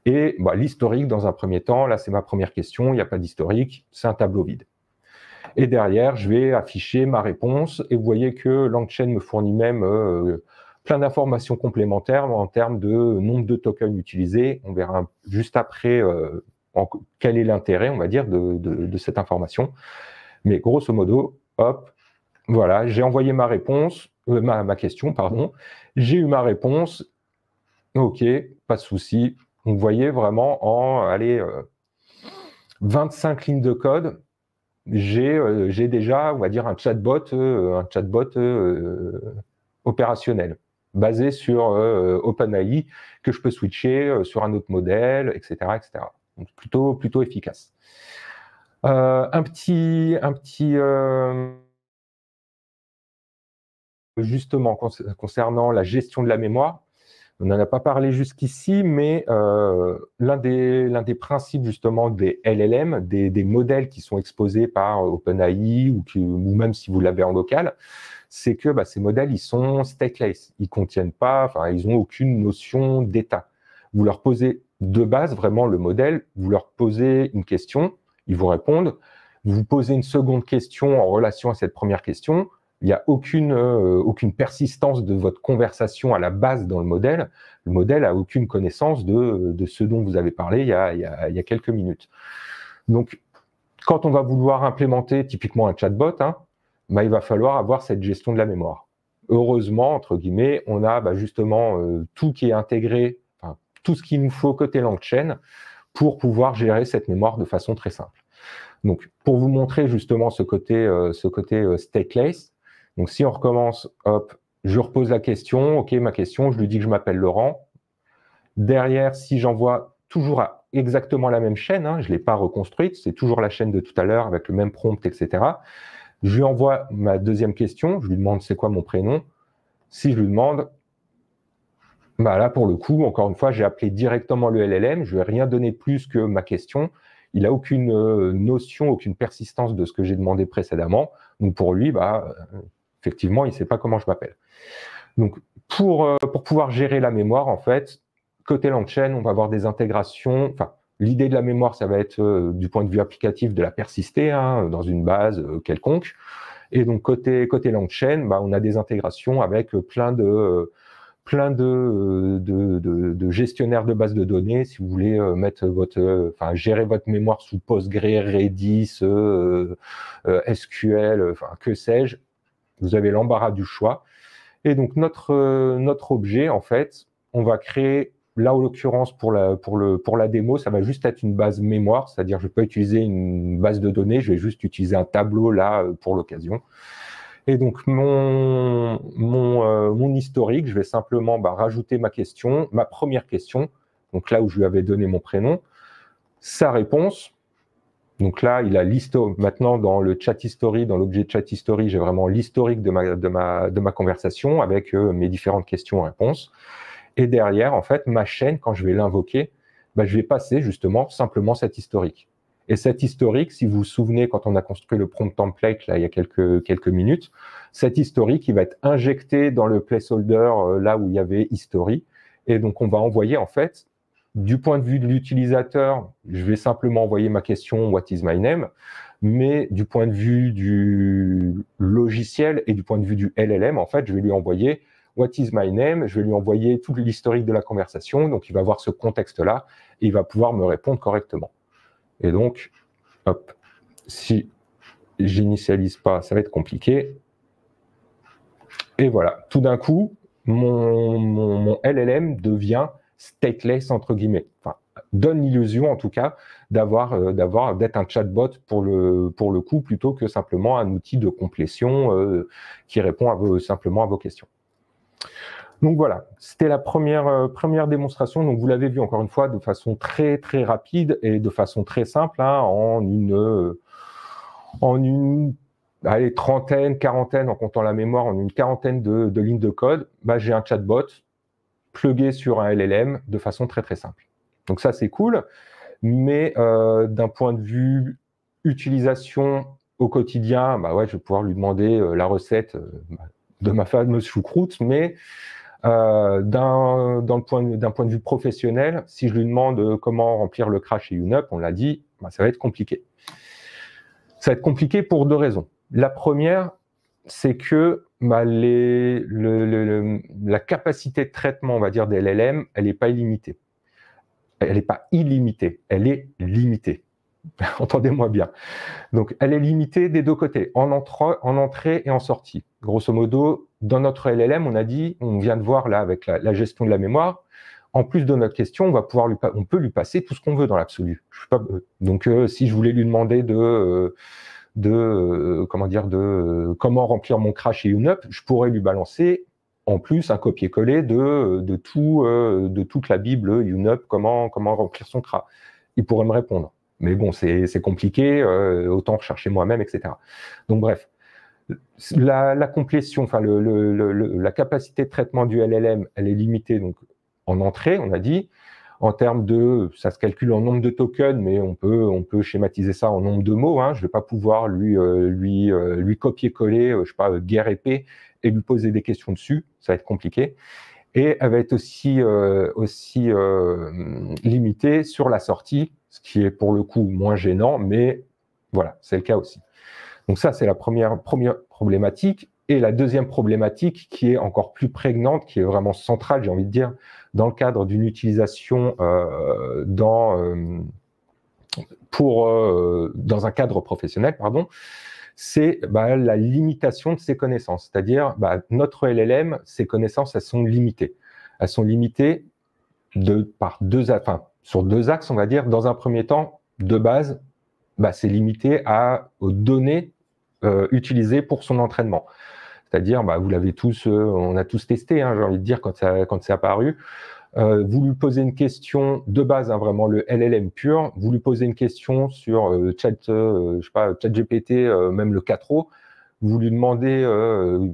A: et l'historique dans un premier temps. Là, c'est ma première question, il n'y a pas d'historique, c'est un tableau vide. Et derrière, je vais afficher ma réponse. Et vous voyez que LangChain me fournit même plein d'informations complémentaires en termes de nombre de tokens utilisés. On verra juste après quel est l'intérêt, on va dire, de cette information. Mais grosso modo, hop, voilà, j'ai envoyé ma réponse, ma question, pardon. J'ai eu ma réponse. OK, pas de souci. Vous voyez vraiment en 25 lignes de code, j'ai déjà, on va dire, un chatbot opérationnel basé sur OpenAI que je peux switcher sur un autre modèle, etc., etc. Donc plutôt efficace. Justement concernant la gestion de la mémoire. On n'en a pas parlé jusqu'ici, mais l'un des principes justement des LLM, des modèles qui sont exposés par OpenAI ou même si vous l'avez en local, c'est que ces modèles, ils sont stateless. Ils contiennent pas, enfin, ils n'ont aucune notion d'état. Vous leur posez de base vraiment le modèle, vous leur posez une question, ils vous répondent. Vous posez une seconde question en relation à cette première question. Il n'y a aucune persistance de votre conversation à la base dans le modèle. Le modèle n'a aucune connaissance de ce dont vous avez parlé il y a quelques minutes. Donc, quand on va vouloir implémenter typiquement un chatbot, il va falloir avoir cette gestion de la mémoire. Heureusement, entre guillemets, on a justement tout qui est intégré, enfin, tout ce qu'il nous faut côté LangChain pour pouvoir gérer cette mémoire de façon très simple. Donc, pour vous montrer justement ce côté stateless, donc si on recommence, hop, je repose la question, ok, ma question, je lui dis que je m'appelle Laurent. Derrière, si j'envoie toujours à exactement la même chaîne, je ne l'ai pas reconstruite, c'est toujours la chaîne de tout à l'heure avec le même prompt, etc. Je lui envoie ma deuxième question, je lui demande c'est quoi mon prénom. Si je lui demande, là pour le coup, encore une fois, j'ai appelé directement le LLM, je ne lui ai rien donné plus que ma question. Il n'a aucune notion, aucune persistance de ce que j'ai demandé précédemment. Donc pour lui, effectivement, il ne sait pas comment je m'appelle. Donc pour pouvoir gérer la mémoire, en fait, côté LangChain, on va avoir des intégrations. Enfin, l'idée de la mémoire, ça va être du point de vue applicatif de la persister dans une base quelconque. Et donc côté LangChain, on a des intégrations avec plein de gestionnaires de bases de données. Si vous voulez mettre gérer votre mémoire sous Postgre, Redis, SQL, que sais-je, vous avez l'embarras du choix. Et donc notre objet, en fait, on va créer, là en l'occurrence pour la démo, ça va juste être une base mémoire, c'est-à-dire je ne vais pas utiliser une base de données, je vais juste utiliser un tableau là pour l'occasion. Et donc mon historique, je vais simplement rajouter ma question, ma première question, donc là où je lui avais donné mon prénom, sa réponse. Donc là, il a maintenant dans le chat history, dans l'objet chat history, j'ai vraiment l'historique de ma conversation avec mes différentes questions-réponses. Et derrière, en fait, ma chaîne, quand je vais l'invoquer, je vais passer justement simplement cet historique. Et cet historique, si vous vous souvenez, quand on a construit le prompt template là il y a quelques minutes, cet historique, il va être injecté dans le placeholder là où il y avait history. Et donc, on va envoyer en fait, du point de vue de l'utilisateur, je vais simplement envoyer ma question « What is my name ?» mais du point de vue du logiciel et du point de vue du LLM, en fait, je vais lui envoyer « What is my name ?» je vais lui envoyer tout l'historique de la conversation, donc il va voir ce contexte-là et il va pouvoir me répondre correctement. Et donc, hop, si j'initialise pas, ça va être compliqué. Et voilà, tout d'un coup, mon LLM devient stateless, entre guillemets. Enfin, donne l'illusion, en tout cas, d'être un chatbot pour le coup, plutôt que simplement un outil de complétion qui répond simplement à vos questions. Donc voilà, c'était la première démonstration. Donc vous l'avez vu encore une fois de façon très très rapide et de façon très simple, en une trentaine, quarantaine, en comptant la mémoire, en une quarantaine de lignes de code, j'ai un chatbot plugué sur un LLM de façon très très simple. Donc ça c'est cool, mais d'un point de vue utilisation au quotidien, je vais pouvoir lui demander la recette de ma fameuse choucroute, mais d'un point de vue professionnel, si je lui demande comment remplir le CRA chez YouNup, on l'a dit, ça va être compliqué. Ça va être compliqué pour deux raisons. La première, c'est que bah, la capacité de traitement, on va dire, des LLM, elle n'est pas illimitée. Elle n'est pas illimitée, elle est limitée. Entendez-moi bien. Donc, elle est limitée des deux côtés, en entrée et en sortie. Grosso modo, dans notre LLM, on a dit, on vient de voir là avec la gestion de la mémoire, en plus de notre question, on peut lui passer tout ce qu'on veut dans l'absolu. Donc, si je voulais lui demander comment remplir mon CRA chez YouNup, je pourrais lui balancer en plus un copier-coller de toute la Bible YouNup, comment remplir son CRA. Il pourrait me répondre. Mais bon, c'est compliqué, autant rechercher moi-même, etc. Donc bref, la complétion, enfin la capacité de traitement du LLM, elle est limitée donc en entrée, on a dit. En termes de, ça se calcule en nombre de tokens, mais on peut schématiser ça en nombre de mots. Hein. Je ne vais pas pouvoir lui copier-coller, je sais pas, guerre épée, et lui poser des questions dessus. Ça va être compliqué. Et elle va être aussi limitée sur la sortie, ce qui est pour le coup moins gênant, mais voilà, c'est le cas aussi. Donc ça, c'est la première problématique. Et la deuxième problématique, qui est encore plus prégnante, qui est vraiment centrale, j'ai envie de dire, dans le cadre d'une utilisation dans un cadre professionnel, pardon, c'est la limitation de ses connaissances. C'est-à-dire, notre LLM, ses connaissances, elles sont limitées. Elles sont limitées sur deux axes, on va dire. Dans un premier temps, de base, c'est limité aux données utilisées pour son entraînement. C'est-à-dire, vous l'avez tous, on a tous testé, hein, j'ai envie de dire, quand c'est apparu. Vous lui posez une question de base, hein, vraiment le LLM pur. Vous lui posez une question sur ChatGPT, même le 4O. Vous lui demandez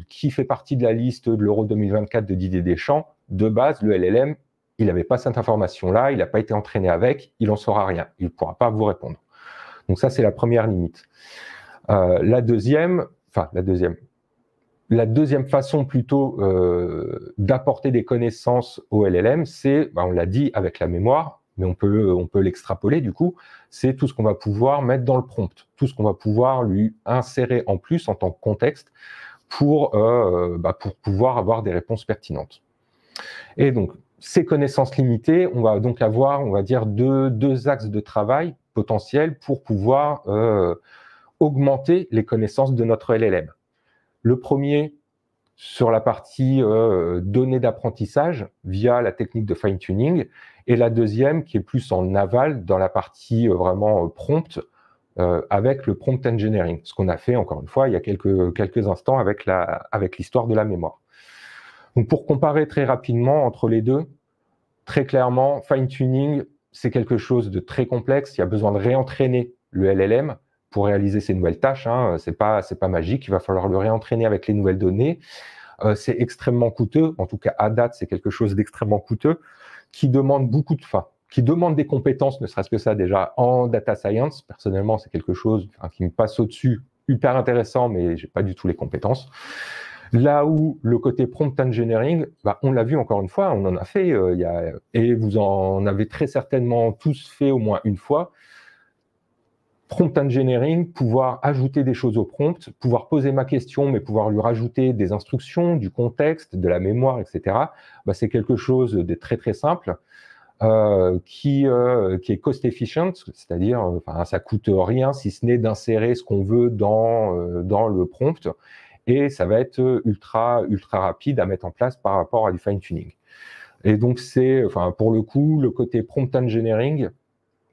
A: qui fait partie de la liste de l'Euro 2024 de Didier Deschamps. De base, le LLM, il n'avait pas cette information-là, il n'a pas été entraîné avec, il n'en saura rien. Il ne pourra pas vous répondre. Donc ça, c'est la première limite. La deuxième façon plutôt d'apporter des connaissances au LLM, c'est, on l'a dit avec la mémoire, mais on peut l'extrapoler du coup, c'est tout ce qu'on va pouvoir mettre dans le prompt, tout ce qu'on va pouvoir lui insérer en plus en tant que contexte pour pouvoir avoir des réponses pertinentes. Et donc, ces connaissances limitées, on va donc avoir, on va dire, deux axes de travail potentiels pour pouvoir augmenter les connaissances de notre LLM. Le premier, sur la partie données d'apprentissage via la technique de fine-tuning, et la deuxième qui est plus en aval dans la partie vraiment prompt avec le prompt engineering, ce qu'on a fait encore une fois il y a quelques instants avec l'histoire de la mémoire. Donc pour comparer très rapidement entre les deux, très clairement, fine-tuning, c'est quelque chose de très complexe, il y a besoin de réentraîner le LLM pour réaliser ces nouvelles tâches, hein. C'est pas magique, il va falloir le réentraîner avec les nouvelles données. C'est extrêmement coûteux, en tout cas à date, c'est quelque chose d'extrêmement coûteux, qui demande qui demande des compétences, ne serait-ce que ça déjà, en data science. Personnellement, c'est quelque chose qui me passe au-dessus, hyper intéressant, mais j'ai pas du tout les compétences. Là où le côté prompt engineering, on l'a vu encore une fois, on en a fait, et vous en avez très certainement tous fait au moins une fois. Prompt engineering, pouvoir ajouter des choses au prompt, pouvoir poser ma question, mais pouvoir lui rajouter des instructions, du contexte, de la mémoire, etc. C'est quelque chose de très très simple qui est cost efficient, c'est-à-dire ça coûte rien si ce n'est d'insérer ce qu'on veut dans le prompt, et ça va être ultra rapide à mettre en place par rapport à du fine tuning. Et donc c'est, pour le coup, le côté prompt engineering,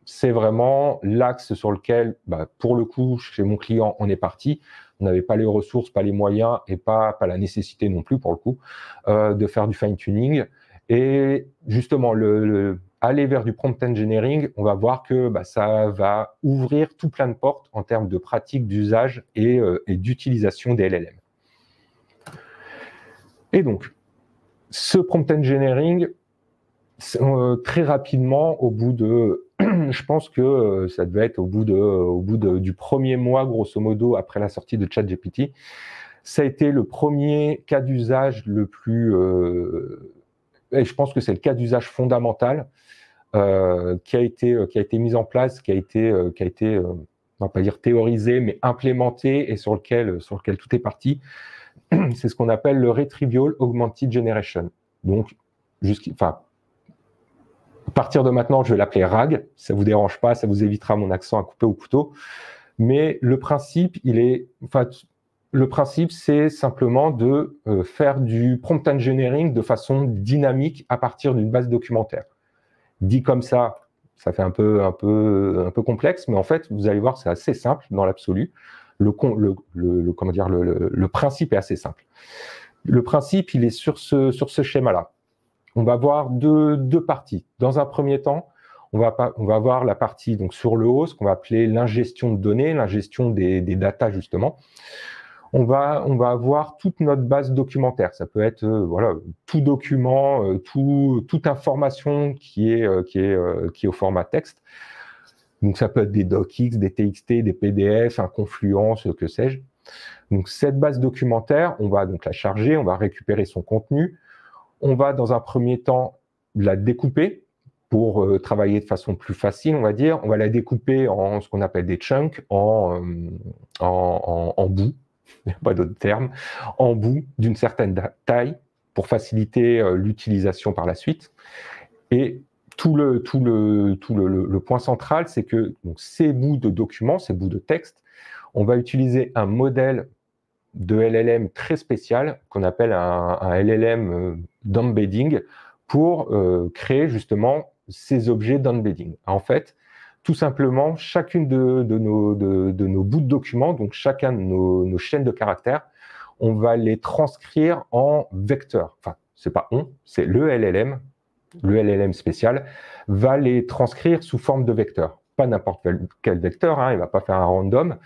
A: c'est vraiment l'axe sur lequel, pour le coup, chez mon client, on est parti. On n'avait pas les ressources, pas les moyens et pas la nécessité non plus, pour le coup, de faire du fine-tuning. Et justement, aller vers du prompt engineering, on va voir que ça va ouvrir tout plein de portes en termes de pratique, d'usage et d'utilisation des LLM. Et donc, ce prompt engineering, très rapidement, au bout de... je pense que ça devait être au bout du premier mois, grosso modo, après la sortie de ChatGPT. Ça a été le premier cas d'usage le plus... et je pense que c'est le cas d'usage fondamental qui a été mis en place, qui a été on va pas dire théorisé, mais implémenté et sur lequel tout est parti, c'est ce qu'on appelle le Retrieval Augmented Generation. Donc, à partir de maintenant, je vais l'appeler RAG, ça vous dérange pas, ça vous évitera mon accent à couper au couteau. Mais le principe, c'est simplement de faire du prompt engineering de façon dynamique à partir d'une base documentaire. Dit comme ça fait un peu complexe, mais en fait, vous allez voir, c'est assez simple dans l'absolu. Le principe est assez simple. Le principe, il est sur ce schéma-là. On va avoir deux parties. Dans un premier temps, on va avoir la partie donc sur le haut, ce qu'on va appeler l'ingestion de données, l'ingestion des datas justement. On va avoir toute notre base documentaire. Ça peut être tout document, toute information qui est au format texte. Donc ça peut être des docx, des txt, des pdf, un Confluence, que sais-je. Donc cette base documentaire, on va donc la charger, on va récupérer son contenu. On va dans un premier temps la découper pour travailler de façon plus facile, on va dire. On va la découper en ce qu'on appelle des chunks, en bouts, il n'y a pas d'autre terme, en bouts d'une certaine taille pour faciliter l'utilisation par la suite. Et tout le point central, c'est que donc, ces bouts de documents, ces bouts de texte, on va utiliser un modèle de LLM très spécial qu'on appelle un LLM d'embedding pour créer justement ces objets d'embedding. En fait, tout simplement, chacune de nos bouts de documents, donc chacun de nos chaînes de caractères, on va les transcrire en vecteurs. Enfin, c'est pas c'est le LLM spécial, va les transcrire sous forme de vecteurs. Pas n'importe quel vecteur, il va pas faire un random,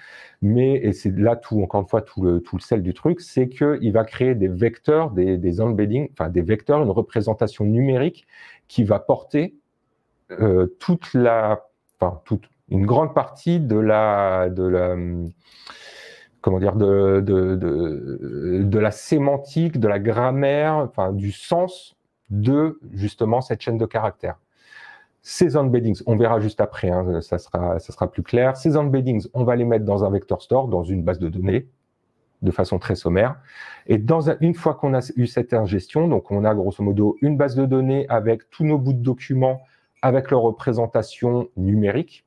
A: mais, et c'est là encore une fois tout le sel du truc, c'est qu'il va créer des vecteurs, des embeddings, enfin des vecteurs, une représentation numérique qui va porter une grande partie de la sémantique, de la grammaire, enfin du sens de justement cette chaîne de caractères. Ces embeddings, on verra juste après, ça sera plus clair. Ces embeddings, on va les mettre dans un vector store, dans une base de données, de façon très sommaire. Et une fois qu'on a eu cette ingestion, donc on a grosso modo une base de données avec tous nos bouts de documents, avec leur représentation numérique,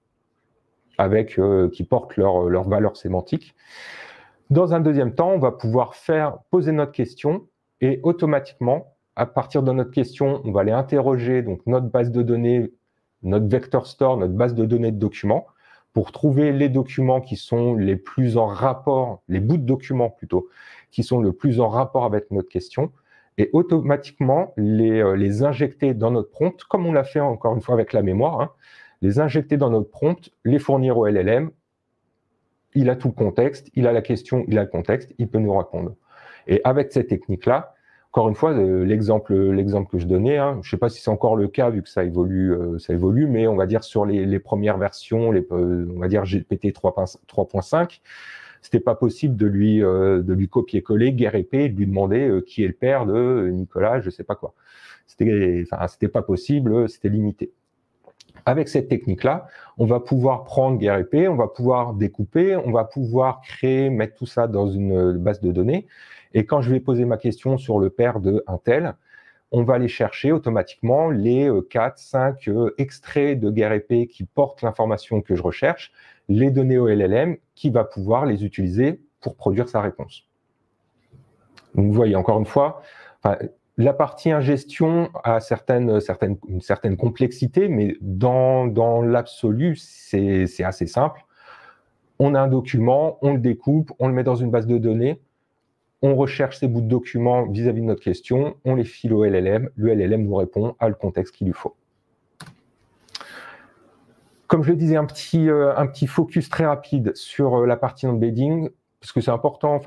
A: qui portent leur valeur sémantique. Dans un deuxième temps, on va pouvoir poser notre question et automatiquement, à partir de notre question, on va aller interroger donc notre base de données, notre vector store, notre base de données de documents, pour trouver les documents qui sont les plus en rapport, les bouts de documents plutôt, qui sont le plus en rapport avec notre question, et automatiquement les injecter dans notre prompt, comme on l'a fait encore une fois avec la mémoire, les injecter dans notre prompt, les fournir au LLM. Il a tout le contexte, il a la question, il a le contexte, il peut nous répondre. Et avec cette technique-là, encore une fois, l'exemple que je donnais, je ne sais pas si c'est encore le cas vu que ça évolue, mais on va dire sur les premières versions, on va dire GPT 3.5, c'était pas possible de lui copier-coller GREP et de lui demander qui est le père de Nicolas, je sais pas quoi. C'était pas possible, c'était limité. Avec cette technique-là, on va pouvoir prendre GREP, on va pouvoir découper, on va pouvoir mettre tout ça dans une base de données. Et quand je vais poser ma question sur le père de un tel, on va aller chercher automatiquement les 4-5 extraits de GREP qui portent l'information que je recherche, les donner au LLM qui va pouvoir les utiliser pour produire sa réponse. Donc vous voyez, encore une fois, la partie ingestion a une certaine complexité, mais dans l'absolu, c'est assez simple. On a un document, on le découpe, on le met dans une base de données, on recherche ces bouts de documents vis-à-vis de notre question, on les file au LLM, le LLM nous répond à le contexte qu'il lui faut. Comme je le disais, un petit focus très rapide sur la partie embedding, parce que c'est important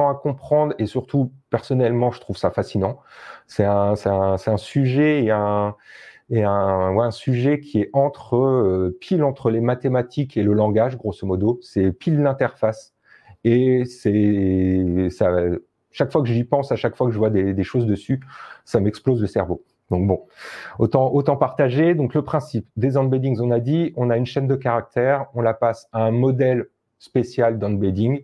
A: à comprendre et surtout, personnellement, je trouve ça fascinant. C'est un sujet un sujet qui est pile entre les mathématiques et le langage, grosso modo. C'est pile l'interface. Et chaque fois que j'y pense, à chaque fois que je vois des choses dessus, ça m'explose le cerveau. Donc bon, autant partager. Donc le principe des embeddings, on a dit, on a une chaîne de caractères, on la passe à un modèle spécial d'embedding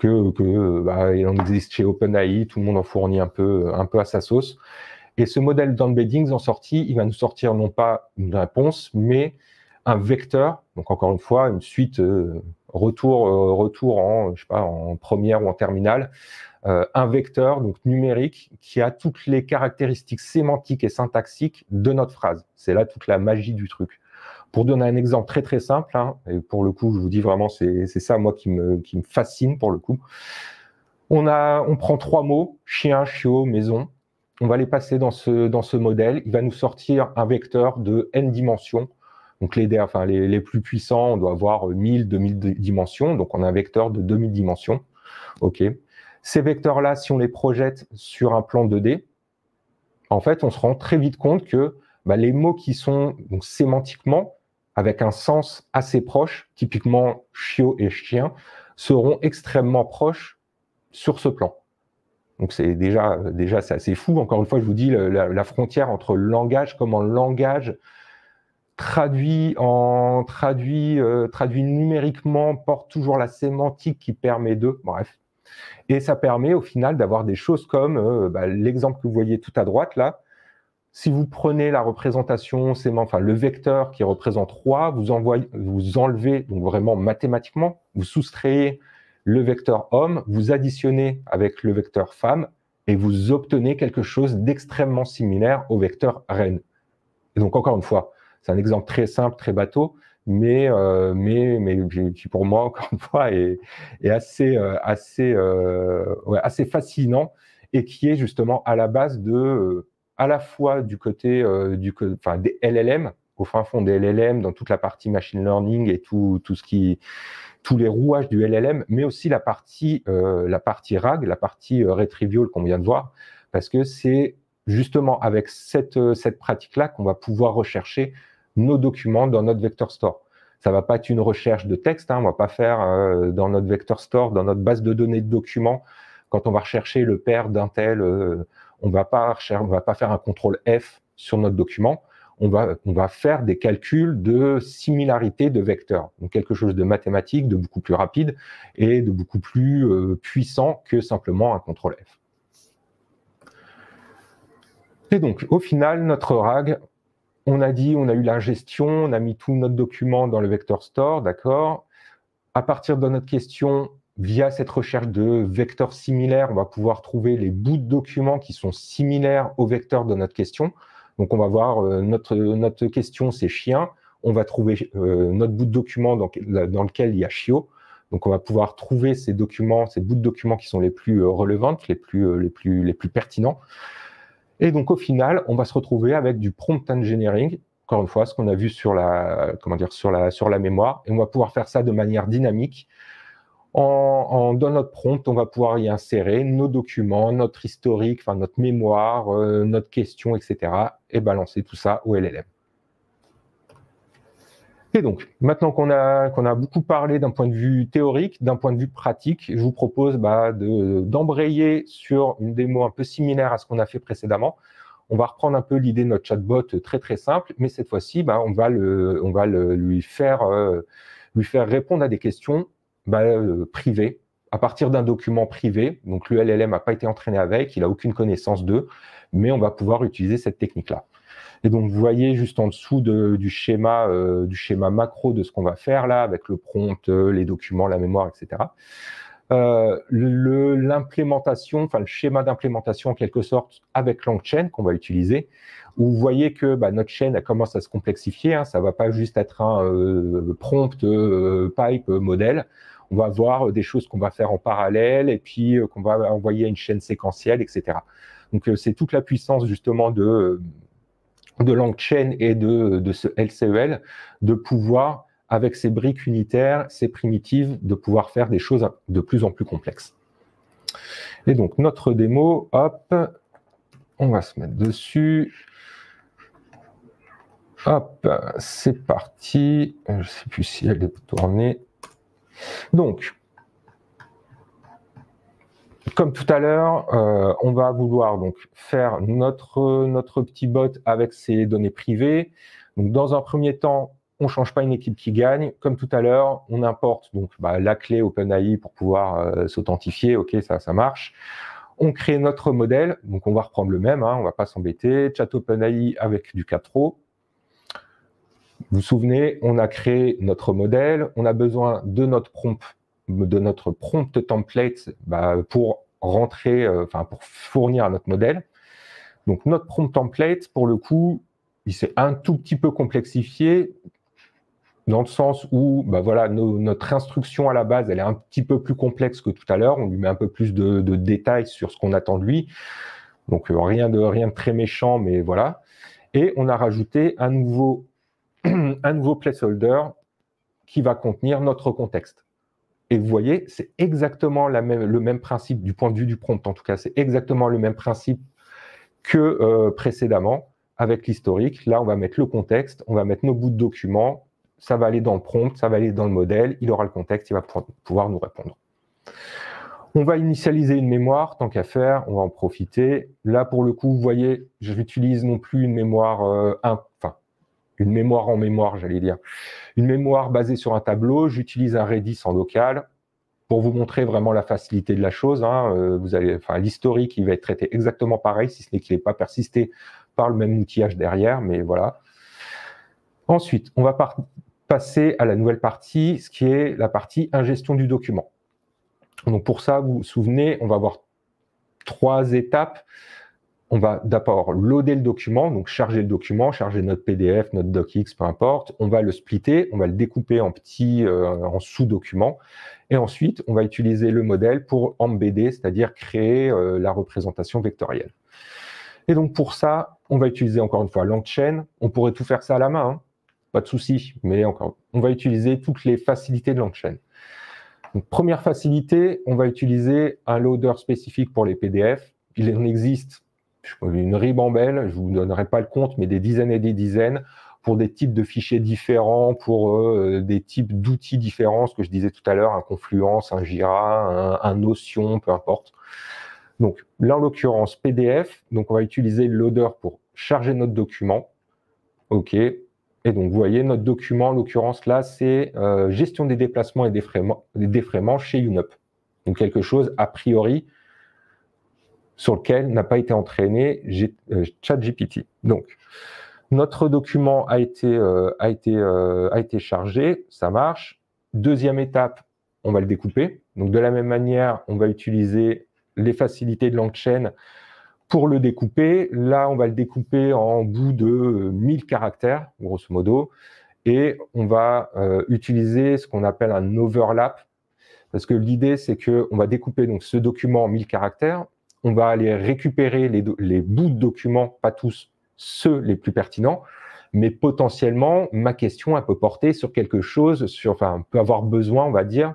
A: il en existe chez OpenAI, tout le monde en fournit un peu à sa sauce. Et ce modèle d'embeddings en sortie, il va nous sortir non pas une réponse, mais un vecteur. Donc encore une fois, une suite retour en, je sais pas, en première ou en terminale. Un vecteur donc numérique qui a toutes les caractéristiques sémantiques et syntaxiques de notre phrase. C'est là toute la magie du truc. Pour donner un exemple très très simple, hein, et pour le coup, je vous dis vraiment, c'est ça moi qui me fascine pour le coup. On prend 3 mots, chien, chiot, maison. On va les passer dans ce modèle. Il va nous sortir un vecteur de n dimensions. Donc les plus puissants, on doit avoir 1000, 2000 dimensions. Donc on a un vecteur de 2000 dimensions. OK. Ces vecteurs-là, si on les projette sur un plan 2D, en fait, on se rend très vite compte que les mots qui sont donc, sémantiquement, avec un sens assez proche, typiquement chiot et chien, seront extrêmement proches sur ce plan. Donc c'est déjà c'est assez fou. Encore une fois, je vous dis la frontière entre le langage, comment le langage traduit numériquement porte toujours la sémantique qui permet de, bref. Et ça permet au final d'avoir des choses comme l'exemple que vous voyez tout à droite là. Si vous prenez la représentation, le vecteur qui représente 3, vous enlevez, donc vraiment mathématiquement, vous soustrayez le vecteur homme, vous additionnez avec le vecteur femme, et vous obtenez quelque chose d'extrêmement similaire au vecteur reine. Et donc, encore une fois, c'est un exemple très simple, très bateau, mais qui pour moi, encore une fois, est assez fascinant, et qui est justement à la base de... à la fois du côté des LLM, au fin fond des LLM, dans toute la partie machine learning et tous les rouages du LLM, mais aussi la partie RAG, la partie retrieval qu'on vient de voir, parce que c'est justement avec cette pratique-là qu'on va pouvoir rechercher nos documents dans notre vector store. Ça va pas être une recherche de texte, hein, on va pas faire dans notre vector store, dans notre base de données de documents, quand on va rechercher le père d'un tel, on va pas faire un contrôle F sur notre document, on va faire des calculs de similarité de vecteurs, donc quelque chose de mathématique, de beaucoup plus rapide et de beaucoup plus puissant que simplement un contrôle F. Et donc, au final, notre RAG, on a eu l'ingestion, on a mis tout notre document dans le vector store, d'accord. À partir de notre question, via cette recherche de vecteurs similaires, on va pouvoir trouver les bouts de documents qui sont similaires au vecteur de notre question. Donc, on va voir notre question, c'est chien. On va trouver notre bout de document dans lequel il y a chiot. Donc, on va pouvoir trouver ces bouts de documents qui sont les plus relevants, les plus pertinents. Et donc, au final, on va se retrouver avec du prompt engineering, encore une fois, ce qu'on a vu sur la mémoire, et on va pouvoir faire ça de manière dynamique. Dans notre prompt, on va pouvoir y insérer nos documents, notre historique, notre mémoire, notre question, etc., et balancer tout ça au LLM. Et donc, maintenant qu'on a beaucoup parlé d'un point de vue théorique, d'un point de vue pratique, je vous propose d'embrayer sur une démo un peu similaire à ce qu'on a fait précédemment. On va reprendre un peu l'idée de notre chatbot très très simple, mais cette fois-ci, on va lui faire répondre à des questions privées à partir d'un document privé. Donc le LLM n'a pas été entraîné avec, il n'a aucune connaissance d'eux, mais on va pouvoir utiliser cette technique-là. Et donc, vous voyez juste en dessous du schéma macro de ce qu'on va faire là, avec le prompt, les documents, la mémoire, etc. L'implémentation, le schéma d'implémentation en quelque sorte avec LangChain qu'on va utiliser, où vous voyez que notre chaîne elle commence à se complexifier. Hein, ça ne va pas juste être un prompt pipe modèle. On va avoir des choses qu'on va faire en parallèle et puis qu'on va envoyer à une chaîne séquentielle, etc. Donc, c'est toute la puissance justement de LangChain et de ce LCEL, de pouvoir, avec ces briques unitaires, ces primitives, de pouvoir faire des choses de plus en plus complexes. Et donc, notre démo, hop, on va se mettre dessus. Hop, c'est parti. Je ne sais plus si elle est tournée. Donc, Comme tout à l'heure, on va vouloir donc faire notre petit bot avec ses données privées. Donc, dans un premier temps, on ne change pas une équipe qui gagne. Comme tout à l'heure, on importe donc la clé OpenAI pour pouvoir s'authentifier. OK, ça marche. On crée notre modèle. Donc, on va reprendre le même. On ne va pas s'embêter. Chat OpenAI avec du 4O. Vous vous souvenez, on a créé notre modèle. On a besoin de notre prompt template pour rentrer, pour fournir notre modèle. Donc, notre prompt template, pour le coup, il s'est un tout petit peu complexifié dans le sens où notre instruction à la base, elle est un petit peu plus complexe que tout à l'heure. On lui met un peu plus de détails sur ce qu'on attend de lui. Donc, rien de très méchant, mais voilà. Et on a rajouté un nouveau placeholder qui va contenir notre contexte. Et vous voyez, c'est exactement le même principe du point de vue du prompt. En tout cas, c'est exactement le même principe que précédemment avec l'historique. Là, on va mettre le contexte, on va mettre nos bouts de documents, ça va aller dans le prompt, ça va aller dans le modèle, il aura le contexte, il va pouvoir nous répondre. On va initialiser une mémoire, tant qu'à faire, on va en profiter. Là, pour le coup, vous voyez, je n'utilise non plus une mémoire, une mémoire en mémoire, j'allais dire. Une mémoire basée sur un tableau, j'utilise un Redis en local pour vous montrer vraiment la facilité de la chose. L'historique, il va être traité exactement pareil, si ce n'est qu'il n'est pas persisté par le même outillage derrière, mais voilà. Ensuite, on va passer à la nouvelle partie, ce qui est la partie ingestion du document. Donc pour ça, vous vous souvenez, on va avoir 3 étapes. On va d'abord loader le document, donc charger le document, charger notre PDF, notre docx, peu importe. On va le splitter, on va le découper en en sous-documents. Et ensuite, on va utiliser le modèle pour embedder, c'est-à-dire créer la représentation vectorielle. Et donc pour ça, on va utiliser encore une fois LangChain. On pourrait tout faire ça à la main, pas de souci, mais encore, on va utiliser toutes les facilités de LangChain. Donc, première facilité, on va utiliser un loader spécifique pour les PDF. Il en existe une ribambelle, je ne vous donnerai pas le compte, mais des dizaines et des dizaines, pour des types de fichiers différents, pour des types d'outils différents, ce que je disais tout à l'heure, un Confluence, un Jira, un Notion, peu importe. Donc là, en l'occurrence, PDF, donc on va utiliser le loader pour charger notre document. OK. Et donc, vous voyez, notre document, en l'occurrence, là, c'est gestion des déplacements et des défraiements chez UNUP. Donc, quelque chose, a priori, sur lequel n'a pas été entraîné ChatGPT. Donc, notre document a été chargé, ça marche. Deuxième étape, on va le découper. Donc, de la même manière, on va utiliser les facilités de LangChain pour le découper. Là, on va le découper en bout de 1000 caractères, grosso modo, et on va utiliser ce qu'on appelle un overlap, parce que l'idée, c'est qu'on va découper donc, ce document en 1000 caractères, on va aller récupérer les bouts de documents, pas tous ceux les plus pertinents, mais potentiellement, ma question, elle peut porter sur quelque chose, peut avoir besoin, on va dire,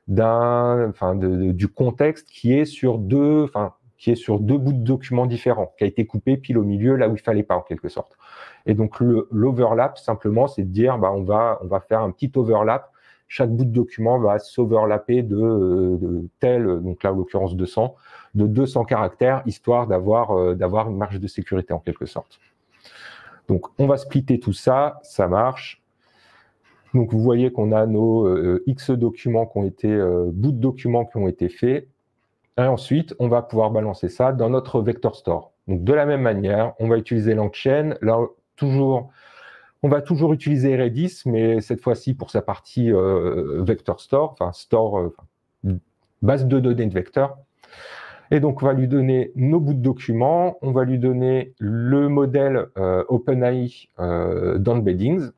A: du contexte qui est sur deux bouts de documents différents, qui a été coupé pile au milieu, là où il fallait pas, en quelque sorte. Et donc, l'overlap, simplement, c'est de dire, on va faire un petit overlap. Chaque bout de document va s'overlapper de tel, donc là, en l'occurrence, 200 caractères, histoire d'avoir une marge de sécurité, en quelque sorte. Donc, on va splitter tout ça, ça marche. Donc, vous voyez qu'on a nos X documents qui ont été, bouts de documents qui ont été faits. Et ensuite, on va pouvoir balancer ça dans notre vector store. Donc, de la même manière, on va utiliser LangChain. Là, on va toujours utiliser Redis, mais cette fois-ci pour sa partie vector store, base de données de vecteurs. Et donc, on va lui donner nos bouts de documents, on va lui donner le modèle OpenAI d'embeddings,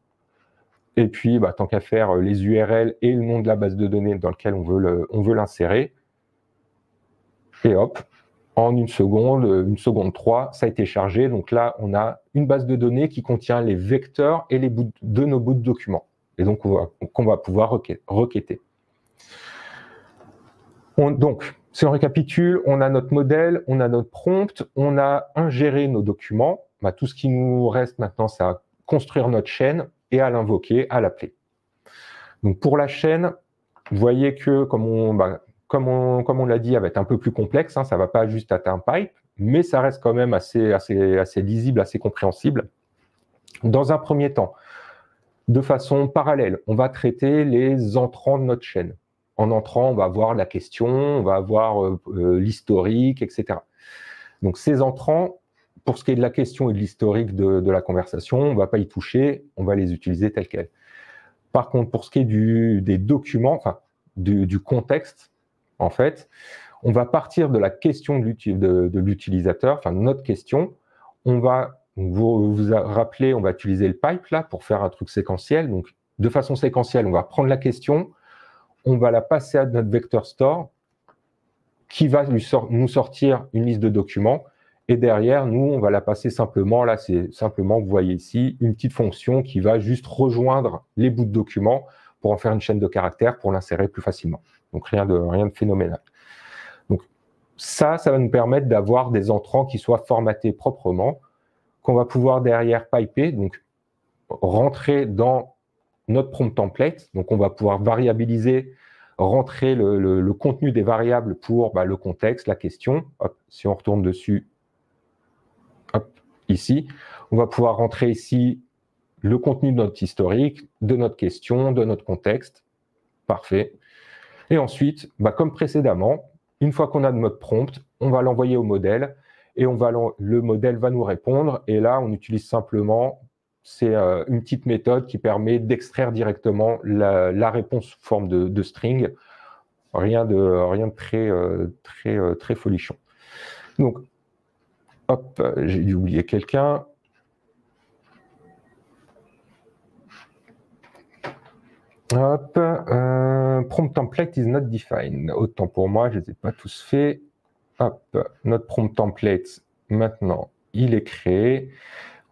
A: et puis, tant qu'à faire, les URL et le nom de la base de données dans laquelle on veut l'insérer. Et hop, en une seconde 3, ça a été chargé. Donc là, on a une base de données qui contient les vecteurs et les bouts de nos bouts de documents. Et donc, on va pouvoir requêter. Donc, si on récapitule, on a notre modèle, on a notre prompt, on a ingéré nos documents. Tout ce qui nous reste maintenant, c'est à construire notre chaîne et à l'invoquer, à l'appeler. Donc, pour la chaîne, vous voyez que comme comme on l'a dit, elle va être un peu plus complexe, hein, ça ne va pas juste être un pipe, mais ça reste quand même assez lisible, assez compréhensible. Dans un premier temps, de façon parallèle, on va traiter les entrants de notre chaîne. En entrant, on va avoir la question, on va avoir l'historique, etc. Donc ces entrants, pour ce qui est de la question et de l'historique de la conversation, on ne va pas y toucher, on va les utiliser tels quels. Par contre, pour ce qui est des documents, enfin du contexte, en fait, on va partir de la question de l'utilisateur, enfin de notre question. On va, vous rappelez, on va utiliser le pipe là pour faire un truc séquentiel. Donc, de façon séquentielle, on va prendre la question, on va la passer à notre vector store qui va nous sortir une liste de documents. Et derrière, nous, on va la passer simplement, là, c'est simplement, vous voyez ici, une petite fonction qui va juste rejoindre les bouts de documents pour en faire une chaîne de caractères pour l'insérer plus facilement. Donc, rien de phénoménal. Donc, ça va nous permettre d'avoir des entrants qui soient formatés proprement, qu'on va pouvoir derrière piper, donc rentrer dans notre prompt template. Donc, on va pouvoir variabiliser, rentrer le contenu des variables pour le contexte, la question. Hop, si on retourne dessus, hop, ici, on va pouvoir rentrer ici le contenu de notre historique, de notre question, de notre contexte. Parfait. Et ensuite, comme précédemment, une fois qu'on a notre prompt, on va l'envoyer au modèle et le modèle va nous répondre. Et là, on utilise simplement, c'est une petite méthode qui permet d'extraire directement la réponse sous forme de string. Rien de très folichon. Donc, hop, j'ai dû oublier quelqu'un. Hop, prompt template is not defined. Autant pour moi, je ne les ai pas tous faits. Hop, notre prompt template, maintenant, il est créé.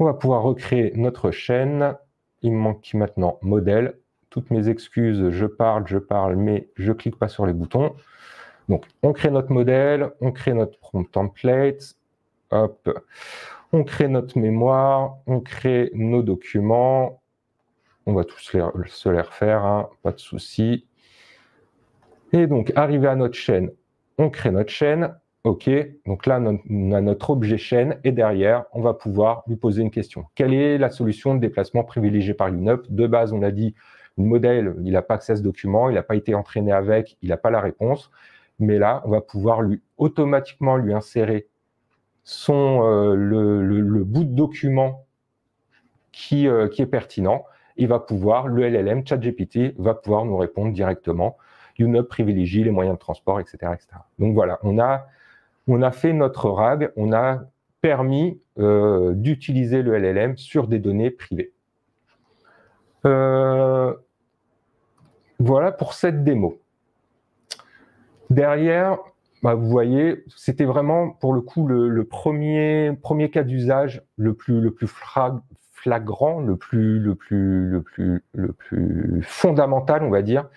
A: On va pouvoir recréer notre chaîne. Il me manque maintenant modèle. Toutes mes excuses, je parle, mais je ne clique pas sur les boutons. Donc, on crée notre modèle, on crée notre prompt template. Hop, on crée notre mémoire, on crée nos documents. On va tous se les refaire, hein, pas de souci. Et donc, arrivé à notre chaîne, on crée notre chaîne. OK, donc là, on a notre objet chaîne et derrière, on va pouvoir lui poser une question. Quelle est la solution de déplacement privilégiée par UNUP? De base, on a dit, le modèle, il n'a pas accès à ce document, il n'a pas été entraîné avec, il n'a pas la réponse. Mais là, on va pouvoir automatiquement lui insérer le bout de document qui est pertinent. Il va pouvoir, le LLM, ChatGPT, va pouvoir nous répondre directement. UNUP privilégie les moyens de transport, etc., etc. Donc voilà, on a fait notre RAG, on a permis d'utiliser le LLM sur des données privées. Voilà pour cette démo. Derrière, vous voyez, c'était vraiment pour le coup le premier cas d'usage le plus flagrant, le plus fondamental, on va dire,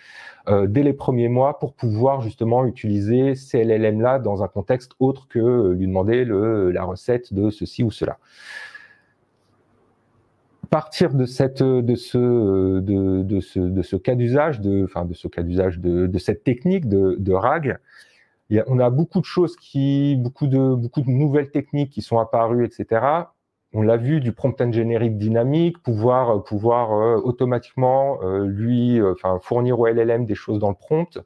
A: dès les premiers mois pour pouvoir justement utiliser ces LLM-là dans un contexte autre que lui demander la recette de ceci ou cela. Partir de ce cas d'usage, de cette technique de RAG, on a beaucoup de choses beaucoup de nouvelles techniques qui sont apparues, etc. On l'a vu, du prompt engineering dynamique, pouvoir automatiquement fournir au LLM des choses dans le prompt.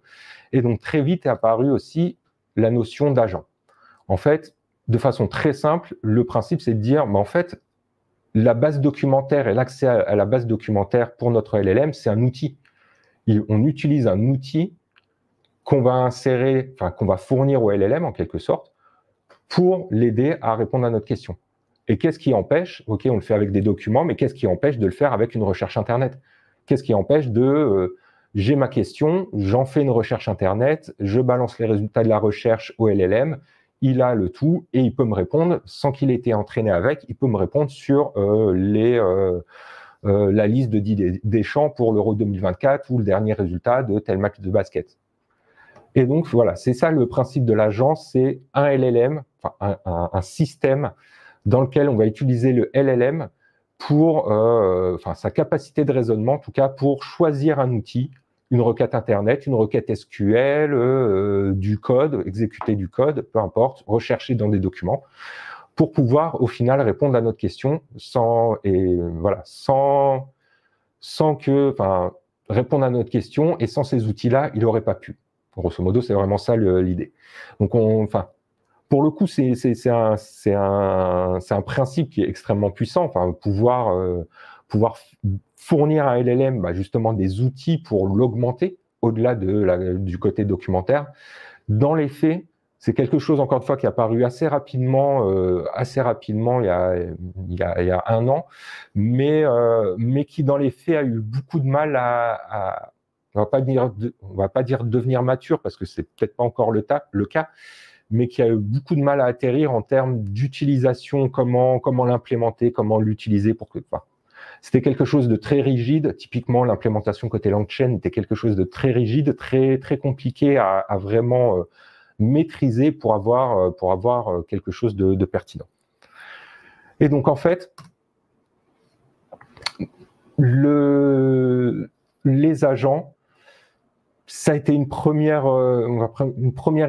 A: Et donc très vite est apparue aussi la notion d'agent. En fait, de façon très simple, le principe c'est de dire, en fait, la base documentaire et l'accès à la base documentaire pour notre LLM, c'est un outil. On utilise un outil qu'on va insérer, qu'on va fournir au LLM en quelque sorte, pour l'aider à répondre à notre question. Et qu'est-ce qui empêche, OK, on le fait avec des documents, mais qu'est-ce qui empêche de le faire avec une recherche Internet? Qu'est-ce qui empêche j'ai ma question, j'en fais une recherche Internet, je balance les résultats de la recherche au LLM, il a le tout et il peut me répondre, sans qu'il ait été entraîné avec, il peut me répondre sur la liste de 10 Deschamps pour l'Euro 2024 ou le dernier résultat de tel match de basket. Et donc, voilà, c'est ça le principe de l'agence, c'est un LLM, un système dans lequel on va utiliser le LLM pour sa capacité de raisonnement, en tout cas pour choisir un outil une requête Internet, une requête SQL, du code, exécuter du code, peu importe, rechercher dans des documents, pour pouvoir au final répondre à notre question sans répondre à notre question, et sans ces outils-là, il n'aurait pas pu. Grosso modo, c'est vraiment ça l'idée. Donc, pour le coup, c'est un principe qui est extrêmement puissant. Pouvoir fournir à LLM justement des outils pour l'augmenter au-delà du côté documentaire. Dans les faits, c'est quelque chose, encore une fois, qui est apparu assez rapidement il y a 1 an, mais qui, dans les faits, a eu beaucoup de mal on va pas dire devenir mature, parce que c'est peut-être pas encore le cas, mais qui a eu beaucoup de mal à atterrir en termes d'utilisation, comment l'implémenter, comment l'utiliser pour que... C'était quelque chose de très rigide. Typiquement, l'implémentation côté LangChain était quelque chose de très rigide, très, très compliqué à vraiment maîtriser pour avoir quelque chose de pertinent. Et donc, en fait, les agents, ça a été une première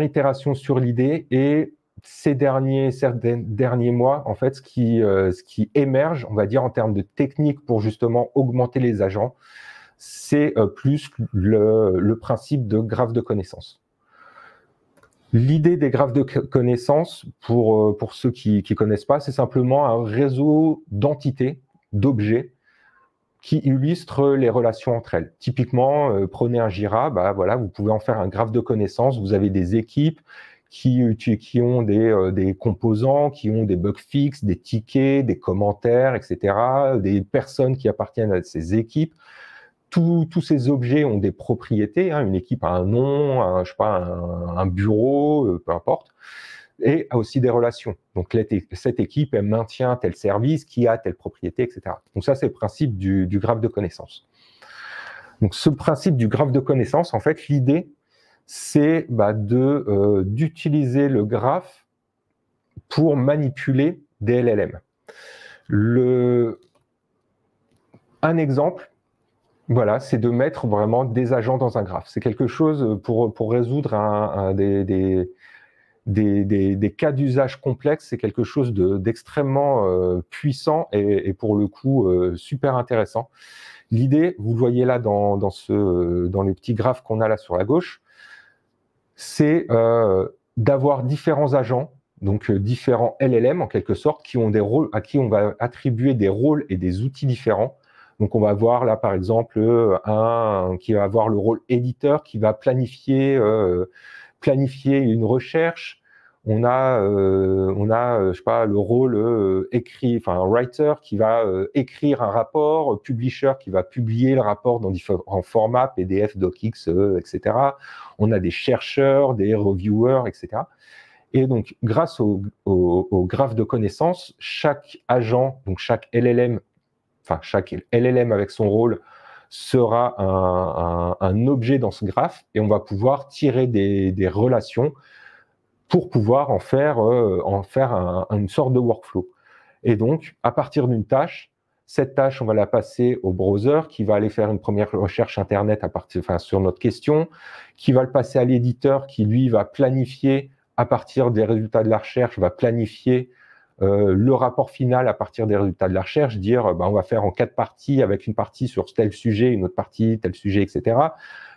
A: itération sur l'idée, et ces derniers mois, en fait, ce qui émerge, on va dire, en termes de technique pour justement augmenter les agents, c'est plus le principe de graphe de connaissances. L'idée des graphes de connaissances, pour ceux qui ne connaissent pas, c'est simplement un réseau d'entités, d'objets, qui illustrent les relations entre elles. Typiquement, prenez un Jira, vous pouvez en faire un graphe de connaissances. Vous avez des équipes qui ont des composants, qui ont des bugs fixes, des tickets, des commentaires, etc., des personnes qui appartiennent à ces équipes. Tous ces objets ont des propriétés. Une équipe a un nom, un bureau, peu importe, et a aussi des relations. Donc, cette équipe, elle maintient tel service qui a telle propriété, etc. Donc, ça, c'est le principe du graphe de connaissances. Donc, ce principe du graphe de connaissances, en fait, l'idée, c'est d'utiliser le graphe pour manipuler des LLM. Un exemple, c'est de mettre vraiment des agents dans un graphe. C'est quelque chose pour résoudre des cas d'usage complexes, c'est quelque chose d'extrêmement puissant et pour le coup super intéressant. L'idée, vous le voyez là dans le petit graphe qu'on a là sur la gauche, c'est d'avoir différents agents, donc différents LLM en quelque sorte, qui ont des rôles, à qui on va attribuer des rôles et des outils différents. Donc, on va voir là, par exemple, un qui va avoir le rôle éditeur, qui va planifier une recherche. On a je sais pas, le rôle writer qui va écrire un rapport, publisher qui va publier le rapport dans différents formats, PDF, DocX, etc. On a des chercheurs, des reviewers, etc. Et donc, grâce au graphe de connaissances, chaque agent, donc chaque LLM avec son rôle sera un objet dans ce graphe, et on va pouvoir tirer des relations pour pouvoir en faire une sorte de workflow. Et donc, à partir d'une tâche, cette tâche, on va la passer au browser qui va aller faire une première recherche Internet sur notre question, qui va le passer à l'éditeur qui, lui, va planifier à partir des résultats de la recherche, va planifier le rapport final à partir des résultats de la recherche, dire on va faire en 4 parties, avec une partie sur tel sujet, une autre partie, tel sujet, etc.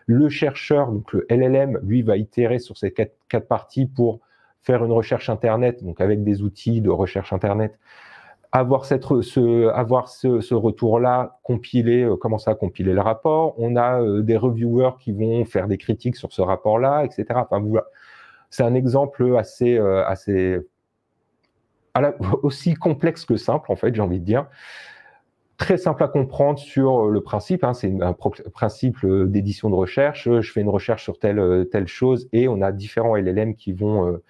A: Le chercheur, donc le LLM, lui, va itérer sur ces 4 parties pour faire une recherche Internet, donc avec des outils de recherche Internet, avoir ce retour-là, commencer à compiler le rapport. On a des reviewers qui vont faire des critiques sur ce rapport-là, etc. Voilà. C'est un exemple assez aussi complexe que simple, en fait, j'ai envie de dire. Très simple à comprendre sur le principe, c'est un principe d'édition de recherche. Je fais une recherche sur telle chose, et on a différents LLM qui vont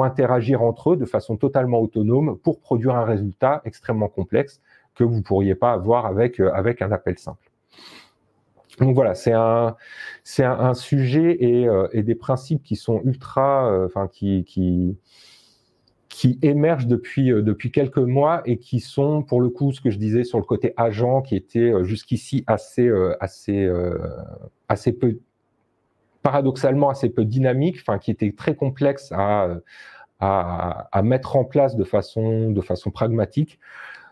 A: interagir entre eux de façon totalement autonome pour produire un résultat extrêmement complexe que vous ne pourriez pas avoir avec un appel simple. Donc voilà, c'est un sujet et des principes qui sont ultra, qui émergent depuis quelques mois et qui sont, pour le coup, ce que je disais sur le côté agent, qui était jusqu'ici assez peu, paradoxalement assez peu dynamique, enfin qui était très complexe à mettre en place de façon pragmatique.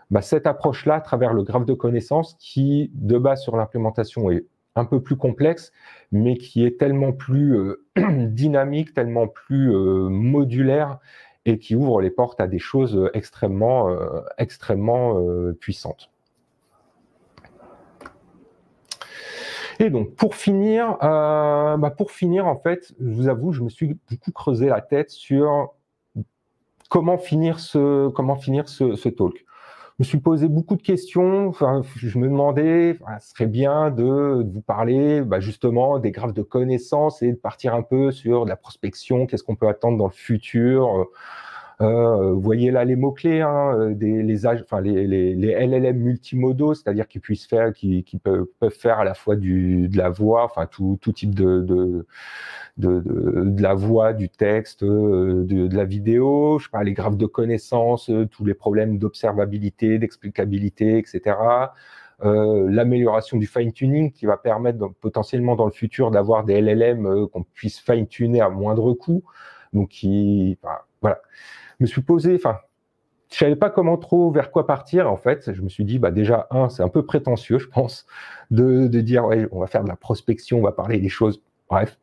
A: Bah, cette approche-là, à travers le graphe de connaissances, qui de base sur l'implémentation est un peu plus complexe, mais qui est tellement plus dynamique, tellement plus modulaire, et qui ouvre les portes à des choses extrêmement puissantes. Et donc, pour finir, en fait, je vous avoue, je me suis beaucoup creusé la tête sur comment finir ce talk. Je me suis posé beaucoup de questions. Enfin, je me demandais, ce serait bien de vous parler justement des graphes de connaissances et de partir un peu sur de la prospection, qu'est-ce qu'on peut attendre dans le futur. Vous voyez là les mots-clés, hein, les LLM multimodaux, c'est-à-dire qu'ils peuvent faire à la fois de la voix, enfin tout type de la voix, du texte, de la vidéo, je sais pas, les graphes de connaissances, tous les problèmes d'observabilité, d'explicabilité, etc. L'amélioration du fine-tuning qui va permettre potentiellement dans le futur d'avoir des LLM qu'on puisse fine-tuner à moindre coût. Donc, voilà. Je me suis posé, je savais pas vers quoi partir, en fait. Je me suis dit, déjà, c'est un peu prétentieux, je pense, de dire, ouais, on va faire de la prospection, on va parler des choses, bref.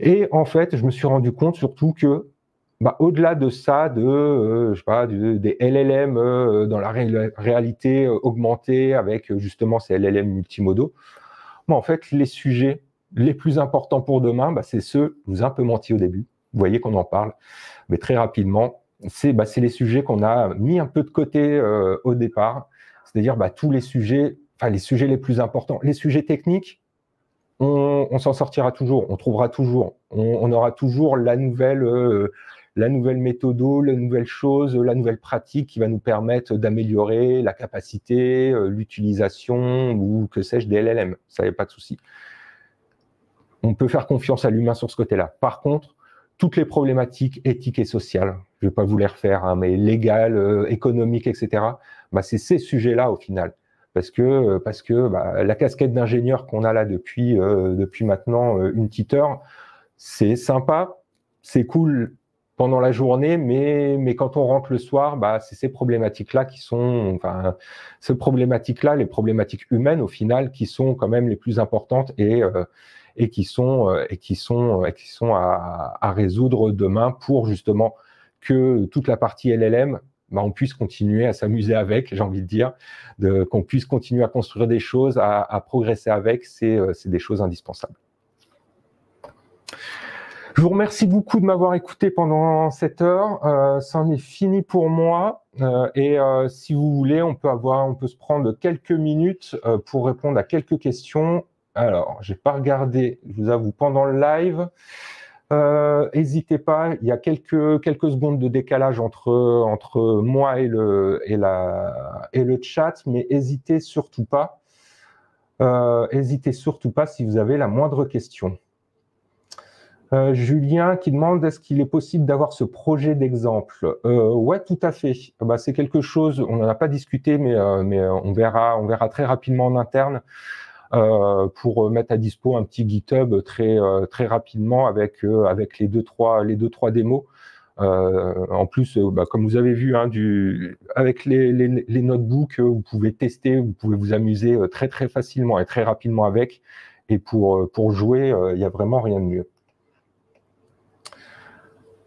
A: Et en fait, je me suis rendu compte surtout que, au-delà de ça, des LLM dans la réalité augmentée avec justement ces LLM multimodaux, en fait, les sujets les plus importants pour demain, c'est ceux, je vous ai un peu menti au début, vous voyez qu'on en parle, mais très rapidement, c'est les sujets qu'on a mis un peu de côté au départ, c'est-à-dire tous les sujets les plus importants. Les sujets techniques, on s'en sortira toujours, on trouvera toujours, on aura toujours la nouvelle méthodo, la nouvelle chose, la nouvelle pratique qui va nous permettre d'améliorer la capacité, l'utilisation ou que sais-je des LLM, ça n'y a pas de souci. On peut faire confiance à l'humain sur ce côté-là. Par contre, toutes les problématiques éthiques et sociales, je ne vais pas vous les refaire, mais légales, économiques, etc., c'est ces sujets-là au final. Parce que la casquette d'ingénieur qu'on a là depuis maintenant une petite heure, c'est sympa, c'est cool pendant la journée, mais quand on rentre le soir, c'est ces problématiques-là qui sont, les problématiques humaines au final, qui sont quand même les plus importantes et qui sont à résoudre demain pour justement que toute la partie LLM, on puisse continuer à s'amuser avec, j'ai envie de dire, qu'on puisse continuer à construire des choses, à progresser avec, c'est des choses indispensables. Je vous remercie beaucoup de m'avoir écouté pendant cette heure. Ça en est fini pour moi. Si vous voulez, on peut se prendre quelques minutes pour répondre à quelques questions. Alors, j'ai pas regardé, je vous avoue, pendant le live. N'hésitez pas, il y a quelques secondes de décalage entre moi et le chat, mais n'hésitez surtout pas. N'hésitez surtout pas si vous avez la moindre question. Julien qui demande est-ce qu'il est possible d'avoir ce projet d'exemple. Ouais, tout à fait. C'est quelque chose, on n'en a pas discuté, mais on verra très rapidement en interne pour mettre à dispo un petit GitHub très rapidement avec les deux trois démos. En plus, comme vous avez vu, avec les notebooks, vous pouvez tester, vous pouvez vous amuser très très facilement et très rapidement avec. Et pour jouer, il n'y a vraiment rien de mieux.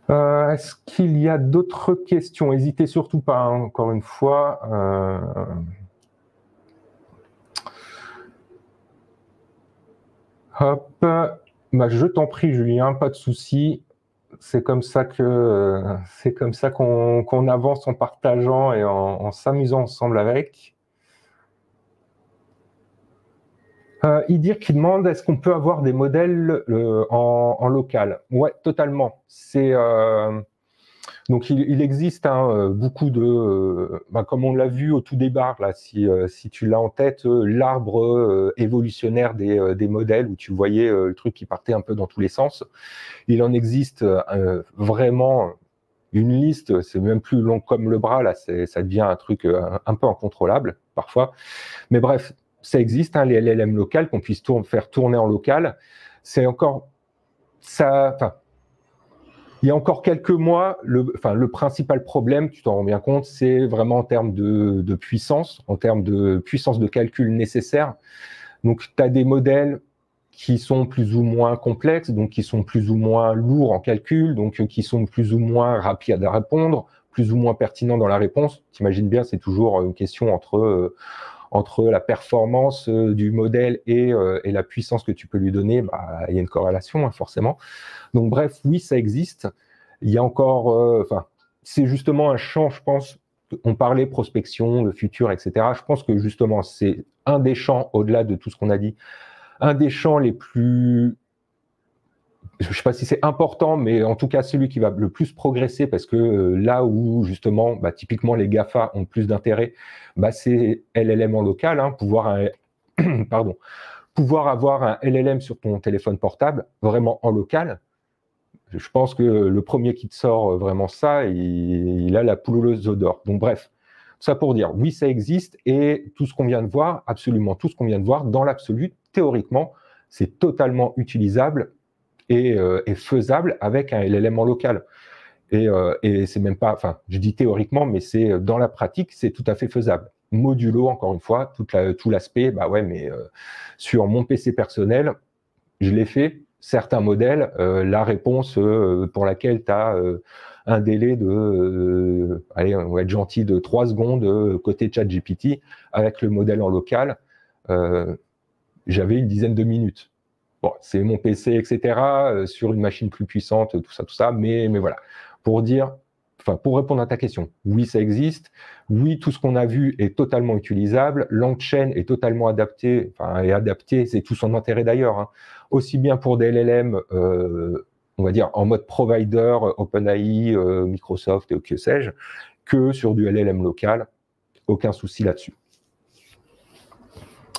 A: Est-ce qu'il y a d'autres questions? N'hésitez surtout pas, encore une fois. Hop, je t'en prie, Julien, pas de souci. C'est comme ça qu'on avance en partageant et en s'amusant ensemble avec. Idir qui demande est-ce qu'on peut avoir des modèles en local? Ouais, totalement. Donc il existe beaucoup de, comme on l'a vu au tout départ là, si tu l'as en tête, l'arbre évolutionnaire des modèles où tu voyais le truc qui partait un peu dans tous les sens. Il en existe vraiment une liste, c'est même plus long comme le bras, là, ça devient un truc un peu incontrôlable parfois. Mais bref, ça existe, hein, les LLM locales, qu'on puisse faire tourner en local. C'est encore ça. Enfin, il y a encore quelques mois, le principal problème, tu t'en rends bien compte, c'est vraiment en termes de puissance, en termes de puissance de calcul nécessaire. Donc, tu as des modèles qui sont plus ou moins complexes, donc qui sont plus ou moins lourds en calcul, donc qui sont plus ou moins rapides à répondre, plus ou moins pertinents dans la réponse. T'imagines bien, c'est toujours une question entre la performance du modèle et la puissance que tu peux lui donner. Bah, il y a une corrélation, hein, forcément. Donc bref, oui, ça existe. Il y a encore, c'est justement un champ, je pense. On parlait prospection, le futur, etc. Je pense que justement, c'est un des champs, au-delà de tout ce qu'on a dit, un des champs les plus, je ne sais pas si c'est important, mais en tout cas celui qui va le plus progresser, parce que là où justement, bah, typiquement les GAFA ont plus d'intérêt, bah, c'est LLM en local, hein, pouvoir avoir un LLM sur ton téléphone portable, vraiment en local. Je pense que le premier qui te sort vraiment ça, il a la poule aux œufs d'or. Donc bref, ça pour dire, oui, ça existe, et tout ce qu'on vient de voir, absolument tout ce qu'on vient de voir, dans l'absolu, théoriquement, c'est totalement utilisable et faisable avec un LLM en local. Et c'est même pas, enfin, je dis théoriquement, mais c'est dans la pratique, c'est tout à fait faisable. Modulo, encore une fois, tout l'aspect, bah ouais, mais sur mon PC personnel, je l'ai fait. Certains modèles, la réponse pour laquelle tu as un délai de, allez, on va être gentil, de 3 secondes côté ChatGPT, avec le modèle en local, j'avais une dizaine de minutes. Bon, c'est mon PC, etc., sur une machine plus puissante, tout ça, mais voilà. Pour répondre à ta question, oui, ça existe. Oui, tout ce qu'on a vu est totalement utilisable. LangChain est totalement adapté, c'est tout son intérêt d'ailleurs, hein. Aussi bien pour des LLM, on va dire en mode provider, OpenAI, Microsoft et que sais-je, que sur du LLM local. Aucun souci là-dessus.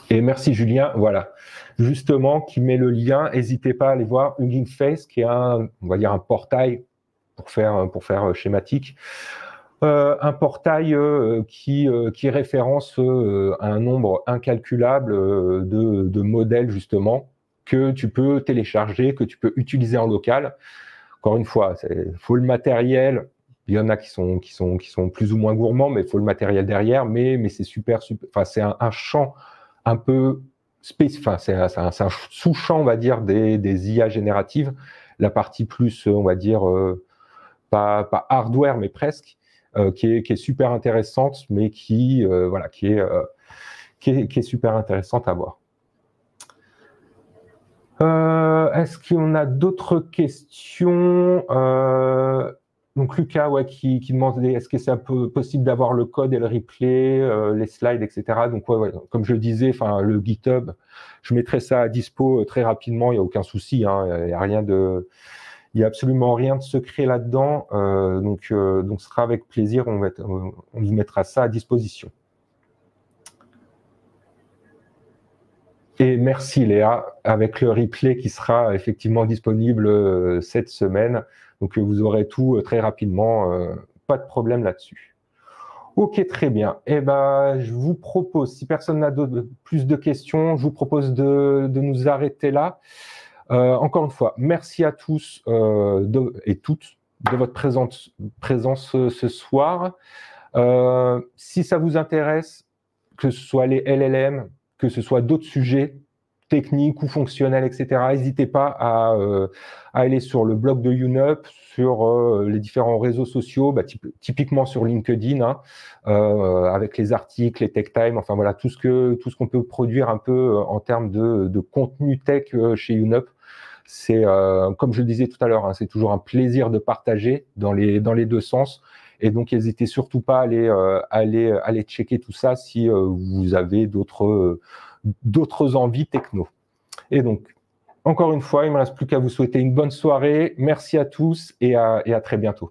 A: Et merci Julien, voilà, justement, qui met le lien. N'hésitez pas à aller voir Hugging Face, qui est on va dire un portail, pour faire schématique, un portail qui référence un nombre incalculable de modèles, justement, que tu peux télécharger, que tu peux utiliser en local. Encore une fois, il faut le matériel. Il y en a qui sont plus ou moins gourmands, mais il faut le matériel derrière. Mais c'est super. Enfin, c'est un champ un peu spécifique. Enfin, c'est un sous-champ, on va dire, des IA génératives. La partie plus, on va dire, pas hardware, mais presque, qui est super intéressante, mais qui est super intéressante à voir. Est-ce qu'on a d'autres questions? Donc Lucas, ouais, qui demandait est-ce que c'est possible d'avoir le code et le replay, les slides, etc. Donc ouais, comme je le disais, le GitHub, je mettrai ça à dispo très rapidement, il n'y a aucun souci, hein, il n'y a absolument rien de secret là-dedans, donc ce sera avec plaisir, on vous mettra ça à disposition. Et merci Léa, avec le replay qui sera effectivement disponible cette semaine. Donc vous aurez tout très rapidement, pas de problème là-dessus. Ok, très bien. Eh ben, je vous propose, si personne n'a plus de questions, je vous propose de nous arrêter là. Encore une fois, merci à tous et toutes de votre présence ce soir. Si ça vous intéresse, que ce soit les LLM, que ce soit d'autres sujets techniques ou fonctionnels, etc., n'hésitez pas à aller sur le blog de YouNup, sur les différents réseaux sociaux, typiquement sur LinkedIn, hein, avec les articles, les tech time, enfin voilà, tout ce qu'on peut produire un peu en termes de contenu tech chez YouNup. C'est, comme je le disais tout à l'heure, hein, c'est toujours un plaisir de partager dans les deux sens. Et donc, n'hésitez surtout pas à aller checker tout ça si vous avez d'autres envies techno. Et donc, encore une fois, il ne me reste plus qu'à vous souhaiter une bonne soirée. Merci à tous et à très bientôt.